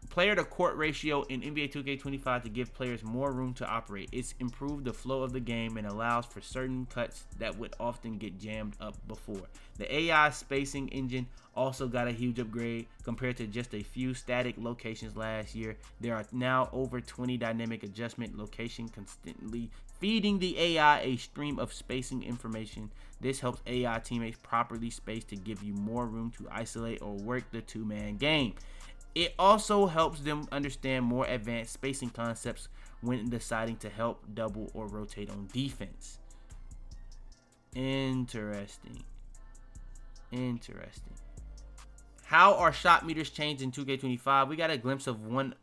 player to court ratio in NBA 2K25 to give players more room to operate. It's improved the flow of the game and allows for certain cuts that would often get jammed up before. The AI spacing engine also got a huge upgrade compared to just a few static locations last year. There are now over 20 dynamic adjustment locations constantly feeding the AI a stream of spacing information. This helps AI teammates properly space to give you more room to isolate or work the two-man game. It also helps them understand more advanced spacing concepts when deciding to help, double, or rotate on defense. Interesting. Interesting. How are shot meters changed in 2K25? We got a glimpse of one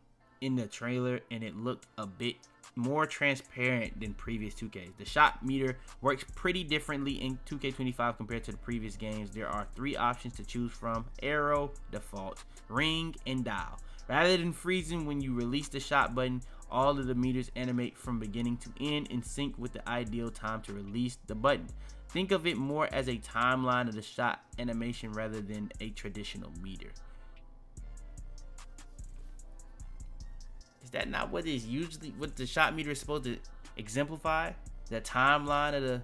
in the trailer, and it looked a bit more transparent than previous 2Ks. The shot meter works pretty differently in 2K25 compared to the previous games. There are 3 options to choose from: arrow, default, ring, and dial. Rather than freezing when you release the shot button, all of the meters animate from beginning to end in sync with the ideal time to release the button. Think of it more as a timeline of the shot animation rather than a traditional meter. Is that not what the shot meter is supposed to exemplify? The timeline of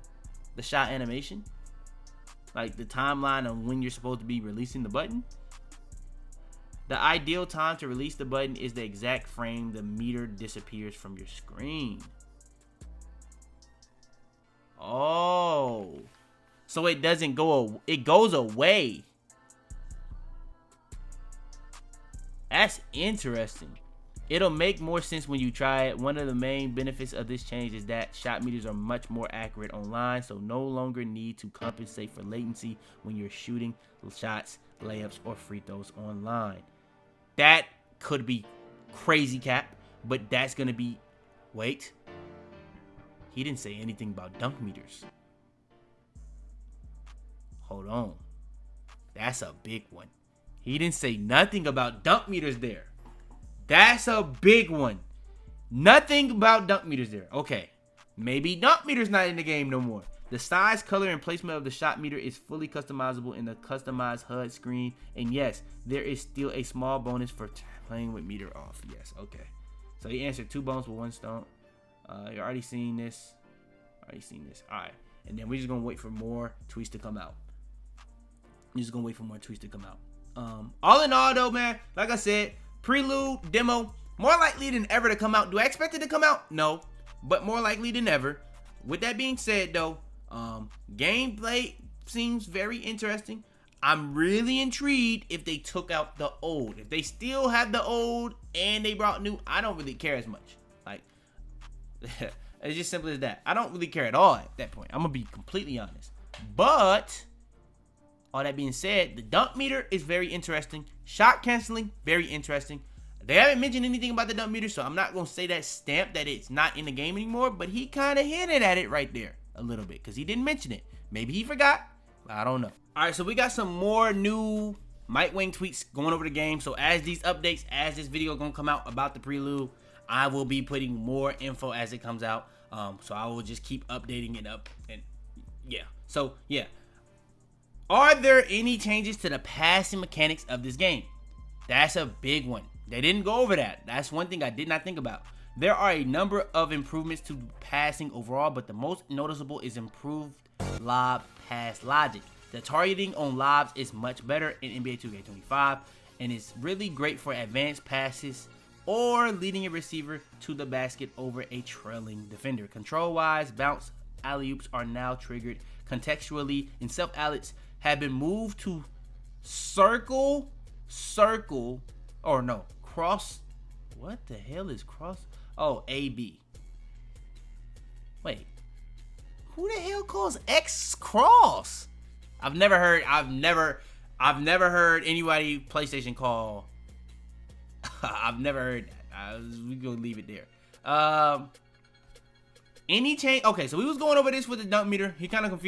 the shot animation? Like the timeline of when you're supposed to be releasing the button? The ideal time to release the button is the exact frame the meter disappears from your screen. Oh, so it doesn't go, it goes away. That's interesting. It'll make more sense when you try it. One of the main benefits of this change is that shot meters are much more accurate online, so no longer need to compensate for latency when you're shooting shots, layups, or free throws online. That could be crazy, Cap, but that's gonna be, wait. He didn't say anything about dunk meters. Hold on. That's a big one. He didn't say nothing about dunk meters there. That's a big one. Nothing about dunk meters there. Okay. Maybe dunk meters not in the game no more. The size, color, and placement of the shot meter is fully customizable in the customized HUD screen. And yes, there is still a small bonus for playing with meter off. Yes, okay. So he answered 2 bones with 1 stone. You already seen this. All right. And then we're just going to wait for more tweets to come out. All in all, though, man, like I said, Prelude demo, more likely than ever to come out. Do I expect it to come out? No, but more likely than ever. With that being said, though, gameplay seems very interesting. I'm really intrigued if they took out the old. If they still have the old and they brought new, I don't really care as much. Like, it's just simple as that. I don't really care at all at that point. I'm going to be completely honest. But all that being said, the dunk meter is very interesting. Shot canceling, very interesting. They haven't mentioned anything about the dunk meter, so I'm not going to say that stamp that it's not in the game anymore, but he kind of hinted at it right there a little bit because he didn't mention it. Maybe he forgot. I don't know. All right, so we got some more new Mike Wang tweets going over the game. So as these updates, as this video going to come out about the Prelude, I will be putting more info as it comes out. So I will just keep updating it up. And yeah. So yeah. Are there any changes to the passing mechanics of this game? That's a big one. They didn't go over that. That's one thing I did not think about. There are a number of improvements to passing overall, but the most noticeable is improved lob pass logic. The targeting on lobs is much better in NBA 2K25 and is really great for advanced passes or leading a receiver to the basket over a trailing defender. Control-wise, bounce alley-oops are now triggered contextually, and self-outlets have been moved to cross. What the hell is cross? Oh, AB. Wait. Who the hell calls X cross? I've never heard anybody PlayStation call. I've never heard that. We gonna leave it there. Any change? Okay, so we was going over this with the dunk meter. He kind of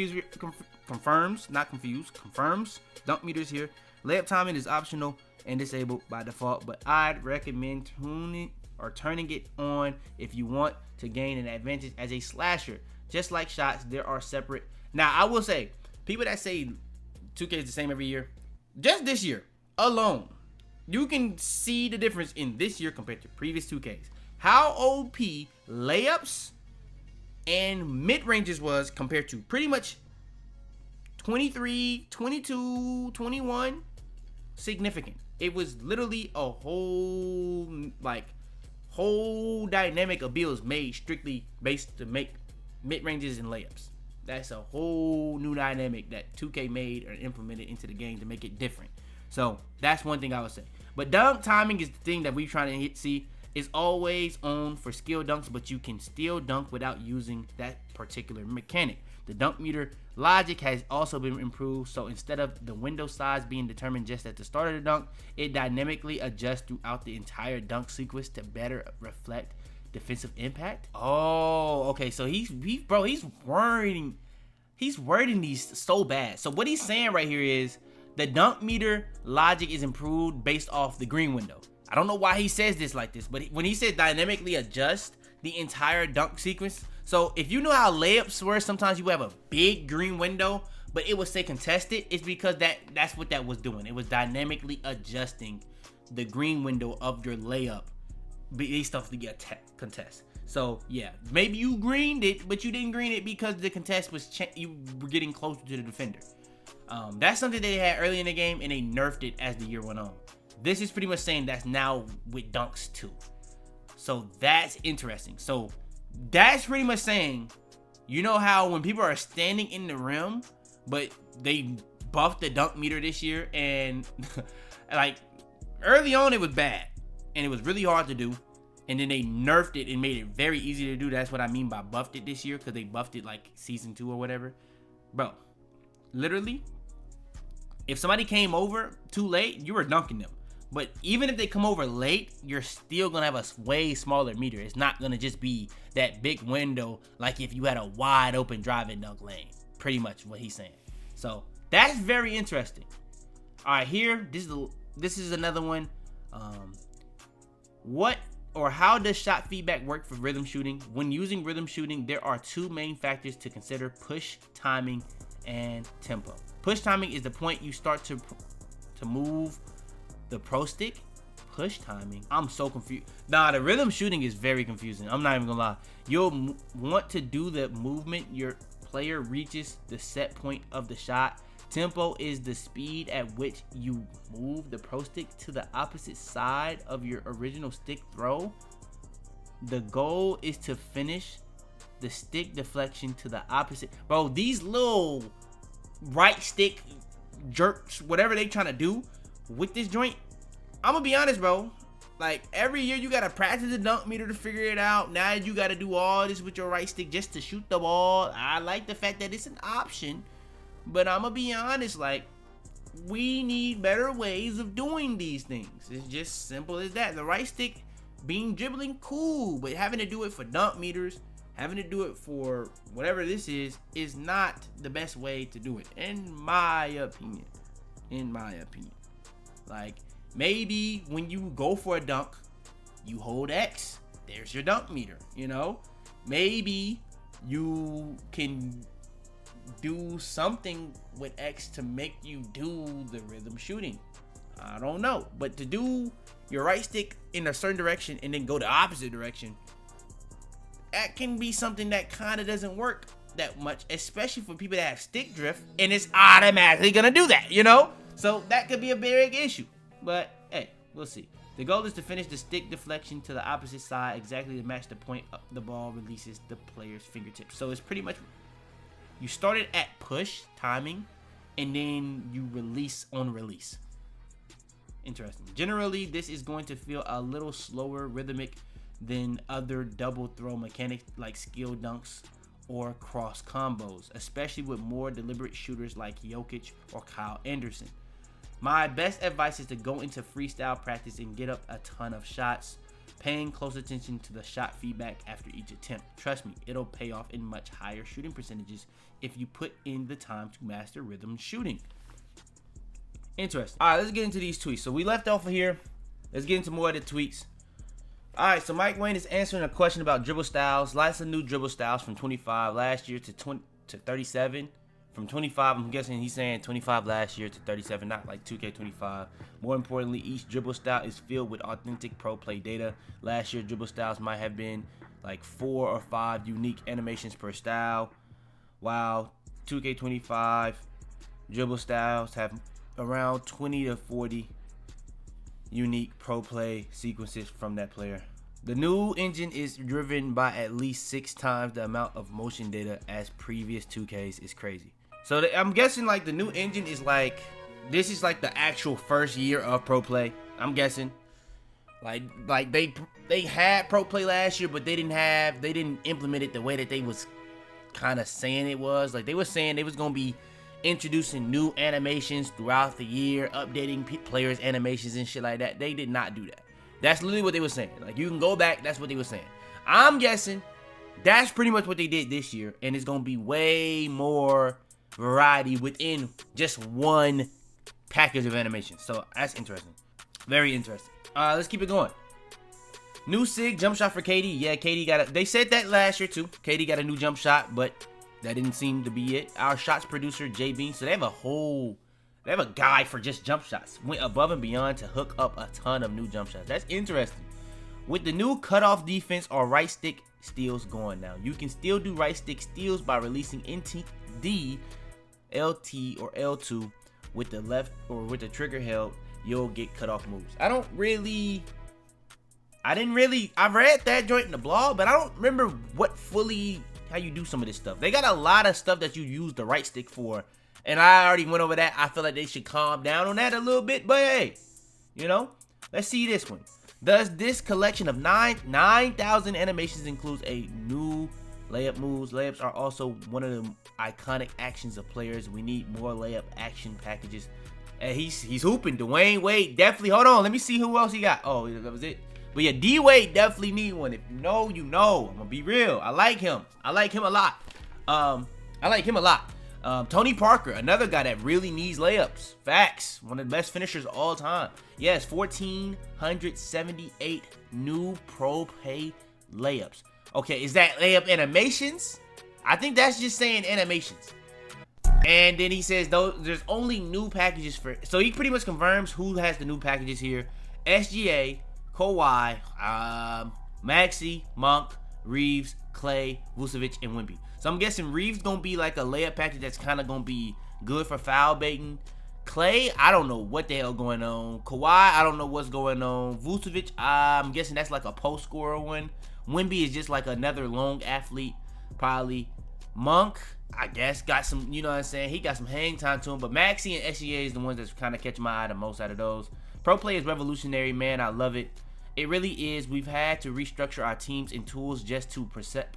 confirms dunk meters here. Layup timing is optional and disabled by default, but I'd recommend turning it on if you want to gain an advantage as a slasher. Just like shots, there are separate. Now, I will say, people that say 2K is the same every year, just this year alone, you can see the difference in this year compared to previous 2Ks. How OP layups and mid-ranges was compared to pretty much 23, 22, 21. Significant. It was literally a whole dynamic of builds made strictly based to make mid-ranges and layups. That's a whole new dynamic that 2K made or implemented into the game to make it different. So that's one thing I would say. But dunk timing is the thing that we're trying to see. It's always on for skill dunks, but you can still dunk without using that particular mechanic. The dunk meter logic has also been improved, so instead of the window size being determined just at the start of the dunk, it dynamically adjusts throughout the entire dunk sequence to better reflect defensive impact. Oh, okay, so he's wording these so bad. So what he's saying right here is the dunk meter logic is improved based off the green window. I don't know why he says this like this, but when he said dynamically adjust the entire dunk sequence, so if you know how layups were, sometimes you have a big green window, but it would say contested, it's because that's what that was doing. It was dynamically adjusting the green window of your layup based off the contest. So yeah, maybe you greened it, but you didn't green it because the contest was you were getting closer to the defender. That's something they had early in the game, and they nerfed it as the year went on. This is pretty much saying that's now with dunks too. So that's interesting. So that's pretty much saying, you know how when people are standing in the rim, but they buffed the dunk meter this year, and like early on it was bad and it was really hard to do, and then they nerfed it and made it very easy to do. That's what I mean by buffed it this year, because they buffed it like season 2 or whatever. Bro, literally, if somebody came over too late, you were dunking them. But even if they come over late, you're still gonna have a way smaller meter. It's not gonna just be that big window like if you had a wide open drive and dunk lane. Pretty much what he's saying. So that's very interesting. All right, here, this is another one. What or how does shot feedback work for rhythm shooting? When using rhythm shooting, there are 2 main factors to consider: push timing and tempo. Push timing is the point you start to move the pro stick. Push timing, I'm so confused. Nah, the rhythm shooting is very confusing. I'm not even gonna lie. You'll want to do the movement your player reaches the set point of the shot. Tempo is the speed at which you move the pro stick to the opposite side of your original stick throw. The goal is to finish the stick deflection to the opposite. Bro, these little right stick jerks, whatever they trying to do with this joint, I'm gonna be honest, bro. Like, every year you gotta practice the dunk meter to figure it out. Now you gotta do all this with your right stick just to shoot the ball. I like the fact that it's an option, but I'm gonna be honest, like, we need better ways of doing these things. It's just simple as that. The right stick being dribbling, cool, but having to do it for dunk meters, having to do it for whatever this is not the best way to do it, in my opinion. Like, maybe when you go for a dunk, you hold X. There's your dunk meter, you know? Maybe you can do something with X to make you do the rhythm shooting. I don't know. But to do your right stick in a certain direction and then go the opposite direction, that can be something that kind of doesn't work that much, especially for people that have stick drift, and it's automatically gonna do that, you know? So that could be a big issue. But hey, we'll see. The goal is to finish the stick deflection to the opposite side exactly to match the point the ball releases the player's fingertips. So it's pretty much, you started at push timing and then you release on release. Interesting. Generally, this is going to feel a little slower rhythmic than other double throw mechanics like skill dunks or cross combos, especially with more deliberate shooters like Jokic or Kyle Anderson. My best advice is to go into freestyle practice and get up a ton of shots, paying close attention to the shot feedback after each attempt. Trust me, it'll pay off in much higher shooting percentages if you put in the time to master rhythm shooting. Interesting. All right, let's get into these tweets. So we left off of here. Let's get into more of the tweets. All right, so Mike Wayne is answering a question about dribble styles. Lots of new dribble styles from 25 last year to 37. From 25, I'm guessing he's saying 25 last year to 37, not like 2K25. More importantly, each dribble style is filled with authentic pro play data. Last year, dribble styles might have been like 4 or 5 unique animations per style, while 2K25 dribble styles have around 20 to 40 unique pro play sequences from that player. The new engine is driven by at least 6 times the amount of motion data as previous 2Ks. Is crazy. So I'm guessing like the new engine is like, this is like the actual first year of pro play. I'm guessing like they had pro play last year, but they didn't implement it the way that they was kind of saying it was. Like, they were saying they was going to be introducing new animations throughout the year, updating players' animations and shit like that. They did not do that. That's literally what they were saying. Like, you can go back, that's what they were saying. I'm guessing that's pretty much what they did this year, and it's going to be way more variety within just one package of animations. So that's interesting. Very interesting. Let's keep it going. New SIG jump shot for KD. Yeah, KD got they said that last year too. KD got a new jump shot, but that didn't seem to be it. Our shots producer, JB, so they have a guy for just jump shots. Went above and beyond to hook up a ton of new jump shots. That's interesting. With the new cutoff defense or right stick steals going now, you can still do right stick steals by releasing NTD, LT, or L2 with the left or with the trigger held. You'll get cutoff moves. I've read that joint in the blog, but I don't remember how you do some of this stuff. They got a lot of stuff that you use the right stick for, and I already went over that. I feel like they should calm down on that a little bit, but hey, you know, let's see this one. Does this collection of 9,000 animations includes a new layup moves? Layups are also one of the iconic actions of players. We need more layup action packages. And he's hooping. Dwayne Wade definitely. Hold on, let me see who else he got. Oh, that was it. But yeah, D Wade definitely need one. If you know, you know. I'm gonna be real. I like him. I like him a lot. Tony Parker, another guy that really needs layups. Facts. One of the best finishers of all time. Yes, 1,478 new pro play layups. Okay, is that layup animations? I think that's just saying animations. And then he says, though, there's only new packages for... So he pretty much confirms who has the new packages here. SGA, Kawhi, Maxey, Monk, Reeves, Clay, Vucevic, and Wemby. So I'm guessing Reeves going to be like a layup package that's kind of going to be good for foul baiting. Clay, I don't know what the hell going on. Kawhi, I don't know what's going on. Vucevic, I'm guessing that's like a post scorer one. Wemby is just like another long athlete, probably. Monk, I guess, got some, you know what I'm saying? He got some hang time to him. But Maxey and SGA is the ones that's kind of catching my eye the most out of those. Pro play is revolutionary, man. I love it. It really is. We've had to restructure our teams and tools just to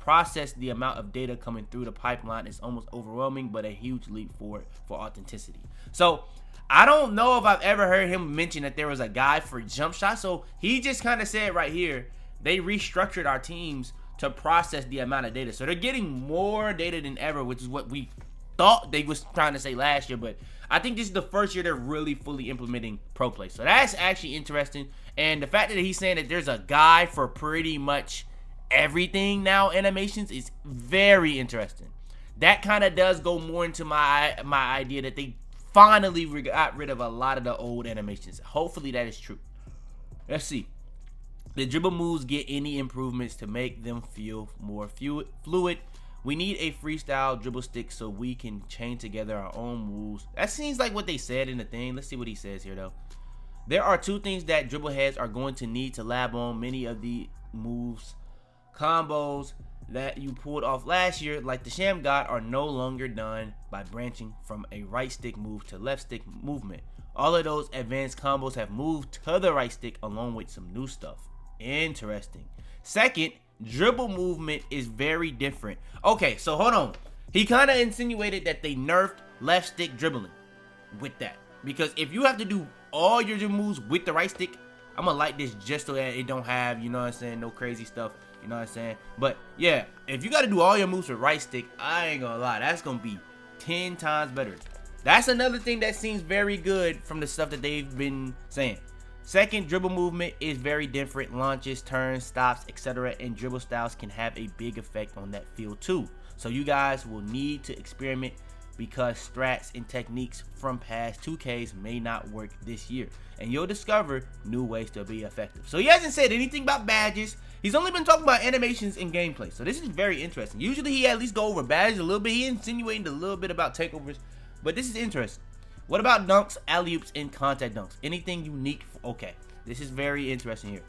process the amount of data coming through the pipeline. It's almost overwhelming, but a huge leap forward for authenticity. So I don't know if I've ever heard him mention that there was a guy for jump shots. So he just kind of said right here, they restructured our teams to process the amount of data. So they're getting more data than ever, which is what we thought they was trying to say last year. But I think this is the first year they're really fully implementing pro play. So that's actually interesting. And the fact that he's saying that there's a guy for pretty much everything now, animations, is very interesting. That kind of does go more into my idea that they finally got rid of a lot of the old animations. Hopefully that is true. Let's see. The dribble moves get any improvements to make them feel more fluid. We need a freestyle dribble stick so we can chain together our own moves. That seems like what they said in the thing. Let's see what he says here though. There are two things that dribble heads are going to need to lab on. Many of the moves, combos that you pulled off last year, like the Sham God, are no longer done by branching from a right stick move to left stick movement. All of those advanced combos have moved to the right stick along with some new stuff. Interesting. Second, dribble movement is very different. Okay, so hold on. He kind of insinuated that they nerfed left stick dribbling with that. Because if you have to do all your dribble moves with the right stick, I'm going to like this just so that it don't have, you know what I'm saying, no crazy stuff. You know what I'm saying? But yeah, if you got to do all your moves with right stick, I ain't going to lie. That's going to be 10 times better. That's another thing that seems very good from the stuff that they've been saying. Second, dribble movement is very different. Launches, turns, stops, etc. and dribble styles can have a big effect on that field too. So you guys will need to experiment because strats and techniques from past 2Ks may not work this year. And you'll discover new ways to be effective. So he hasn't said anything about badges. He's only been talking about animations and gameplay. So this is very interesting. Usually he at least go over badges a little bit. He insinuated a little bit about takeovers. But this is interesting. What about dunks, alley-oops, and contact dunks? Anything unique? Okay, this is very interesting here.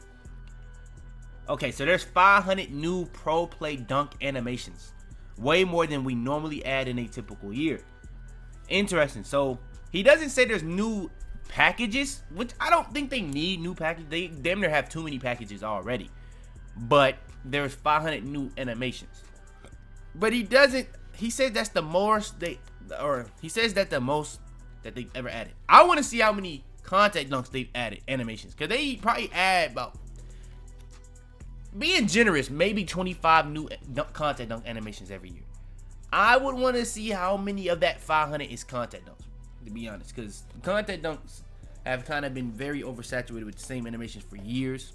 Okay, so there's 500 new pro play dunk animations. Way more than we normally add in a typical year. Interesting. So he doesn't say there's new packages, which I don't think they need new packages. They damn near have too many packages already. But there's 500 new animations. But he doesn't he said that's the most he says that the most that they've ever added. I want to see how many contact dunks they've added, animations, because they probably add about, being generous, maybe 25 new contact dunk animations every year. I would want to see how many of that 500 is contact dunks, to be honest, because contact dunks have kind of been very oversaturated with the same animations for years,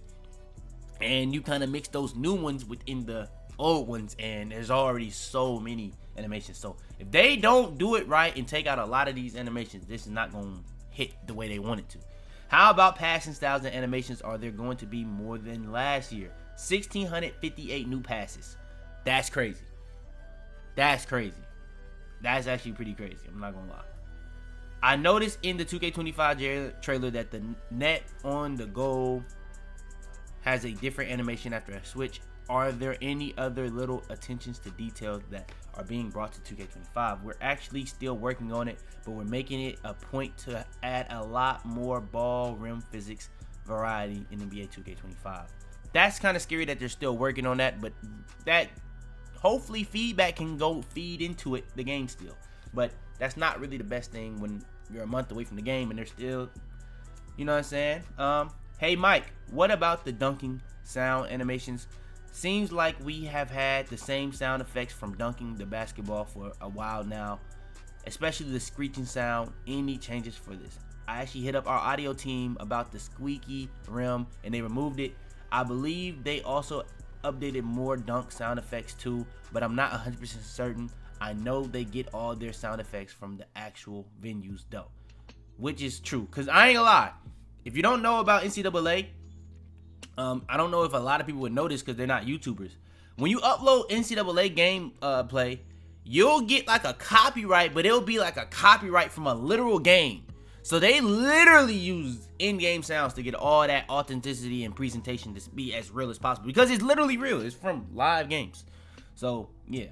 and you kind of mix those new ones within the old ones, and there's already so many animations. So if they don't do it right and take out a lot of these animations, this is not going to hit the way they want it to. How about passing styles and animations? Are there going to be more than last year? 1,658 new passes. That's crazy. That's crazy. That's actually pretty crazy. I'm not gonna lie. I noticed in the 2K25 trailer that the net on the goal has a different animation after a switch. Are there any other little attentions to detail that are being brought to 2K25? We're actually still working on it, but we're making it a point to add a lot more ball rim physics variety in NBA 2K25. That's kind of scary that they're still working on that, but that hopefully feedback can go feed into it, the game still. But that's not really the best thing when you're a month away from the game and they're still, you know what I'm saying? Hey Mike, what about the dunking sound animations? Seems like we have had the same sound effects from dunking the basketball for a while now, especially the screeching sound. Any changes for this? I actually hit up our audio team about the squeaky rim and they removed it. I believe they also updated more dunk sound effects too, but I'm not 100% certain. I know they get all their sound effects from the actual venues though, which is true. Cause I ain't gonna lie, if you don't know about NCAA, I don't know if a lot of people would know this because they're not YouTubers. When you upload NCAA game play, you'll get like a copyright, but it'll be like a copyright from a literal game. So they literally use in-game sounds to get all that authenticity and presentation to be as real as possible, because it's literally real. It's from live games. So yeah.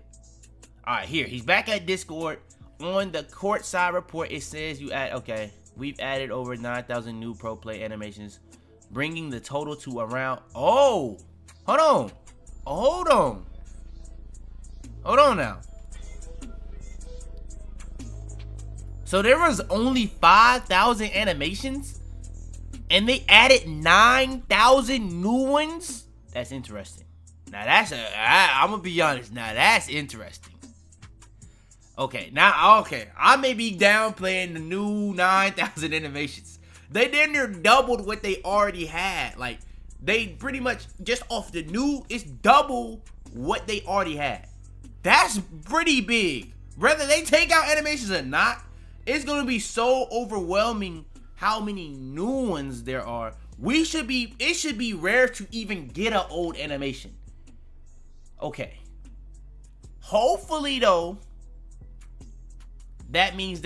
All right, here he's back at Discord on the Courtside Report. It says we've added over 9,000 new pro play animations, bringing the total to around. Oh, hold on now. So there was only 5,000 animations and they added 9,000 new ones? That's interesting. Now I'm gonna be honest, now that's interesting. Okay, I may be downplaying the new 9,000 animations. They damn near doubled what they already had. Like, they pretty much, just off the new, it's double what they already had. That's pretty big. Whether they take out animations or not, it's gonna be so overwhelming how many new ones there are. It should be rare to even get an old animation. Okay. Hopefully though, that means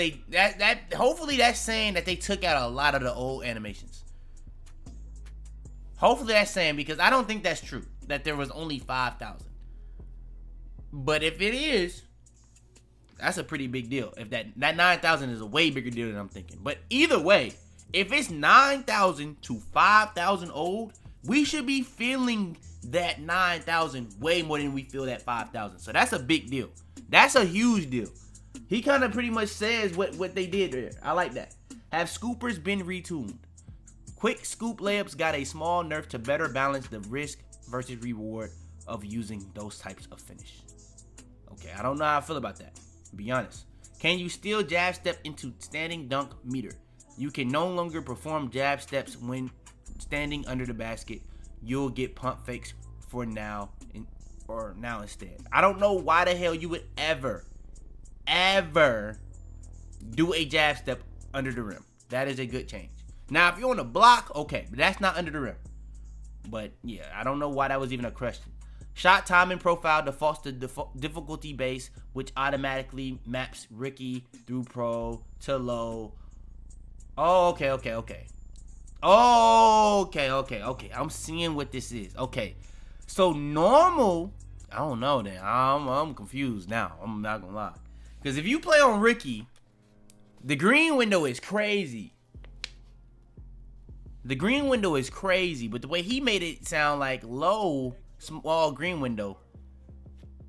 hopefully that's saying that they took out a lot of the old animations. Hopefully that's saying, because I don't think that's true, that there was only 5,000. But if it is, that's a pretty big deal. If that 9,000 is a way bigger deal than I'm thinking. But either way, if it's 9,000 to 5,000 old, we should be feeling that 9,000 way more than we feel that 5,000. So that's a big deal. That's a huge deal. He kind of pretty much says what they did there. I like that. Have scoopers been retuned? Quick scoop layups got a small nerf to better balance the risk versus reward of using those types of finish. Okay, I don't know how I feel about that. Be honest. Can you still jab step into standing dunk meter? You can no longer perform jab steps when standing under the basket. You'll get pump fakes for now instead. I don't know why the hell you would ever do a jab step under the rim. That is a good change. Now, if you're on a block, okay, but that's not under the rim. But yeah, I don't know why that was even a question. Shot timing profile defaults to difficulty base, which automatically maps Ricky through pro to low. Oh, okay. I'm seeing what this is. Okay, so normal. I don't know then. I'm confused now. I'm not gonna lie. Because if you play on Ricky, the green window is crazy. But the way he made it sound like low, small green window,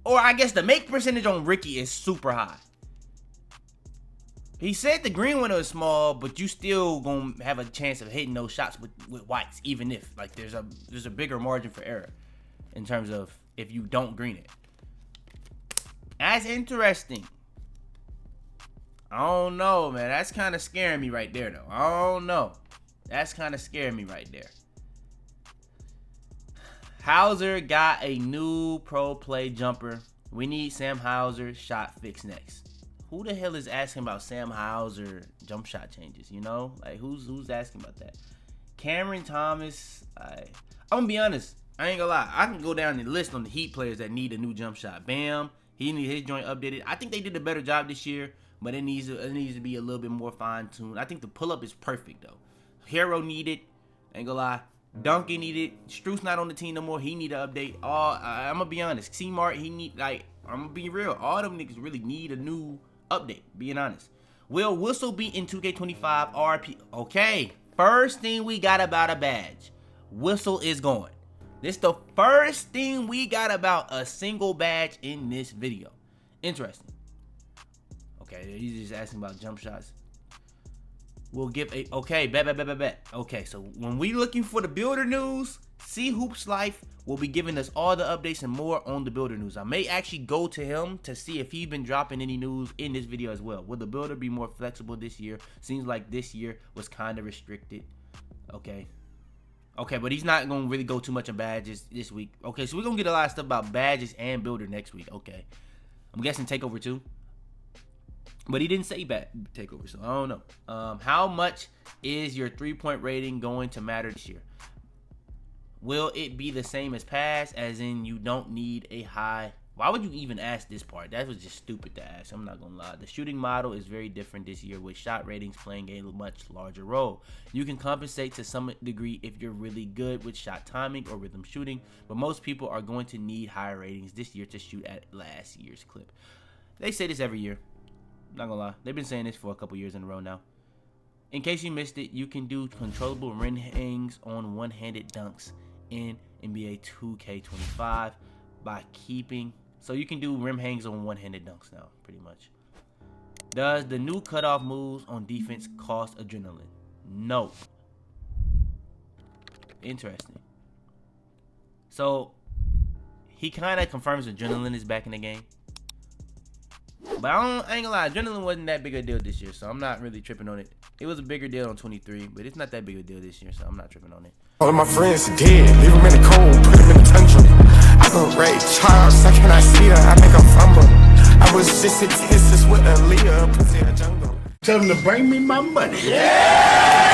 or I guess the make percentage on Ricky is super high. He said the green window is small, but you still gonna have a chance of hitting those shots with whites, even if like there's a bigger margin for error in terms of if you don't green it. That's interesting. I don't know, man. That's kind of scaring me right there, though. I don't know. That's kind of scaring me right there. Hauser got a new pro play jumper. We need Sam Hauser shot fix next. Who the hell is asking about Sam Hauser jump shot changes? You know, like who's asking about that? Cameron Thomas. I'm gonna be honest. I ain't gonna lie. I can go down the list on the Heat players that need a new jump shot. Bam, he needs his joint updated. I think they did a better job this year, but it needs to be a little bit more fine tuned. I think the pull up is perfect though. Hero needed. Ain't gonna lie. Duncan needed. Struce not on the team no more. He need an update. I'm gonna be honest. C-Mart, he need I'm gonna be real. All them niggas really need a new update, being honest. Will Whistle be in 2K25 RP? Okay, first thing we got about a badge. Whistle is going. This the first thing we got about a single badge in this video. Interesting. Okay, he's just asking about jump shots. We'll give a, okay, bet. Okay, so when we looking for the builder news, C Hoops Life will be giving us all the updates and more on the builder news. I may actually go to him to see if he's been dropping any news in this video as well. Will the builder be more flexible this year? Seems like this year was kind of restricted. Okay, but he's not going to really go too much on badges this week. Okay, so we're going to get a lot of stuff about badges and builder next week. Okay, I'm guessing takeover too. But he didn't say takeover, so I don't know. How much is your 3-point rating going to matter this year? Will it be the same as past, as in you don't need a high? Why would you even ask this part? That was just stupid to ask. I'm not going to lie. The shooting model is very different this year, with shot ratings playing a much larger role. You can compensate to some degree if you're really good with shot timing or rhythm shooting, but most people are going to need higher ratings this year to shoot at last year's clip. They say this every year. Not gonna lie, they've been saying this for a couple years in a row now. In case you missed it, you can do controllable rim hangs on one-handed dunks in NBA 2K25 by keeping. So you can do rim hangs on one-handed dunks now, pretty much. Does the new cutoff moves on defense cost adrenaline? No. Interesting. So he kind of confirms adrenaline is back in the game. But I ain't gonna lie, adrenaline wasn't that big a deal this year, so I'm not really tripping on it. It was a bigger deal on 23, but it's not that big a deal this year, so I'm not tripping on it. All of my friends are dead, leave them in the cold, put them in the tundra. I go Ray Charles, second I see her, I make her fumble. I was just a Texas with Aaliyah, pussy in the jungle. Tell them to bring me my money. Yeah!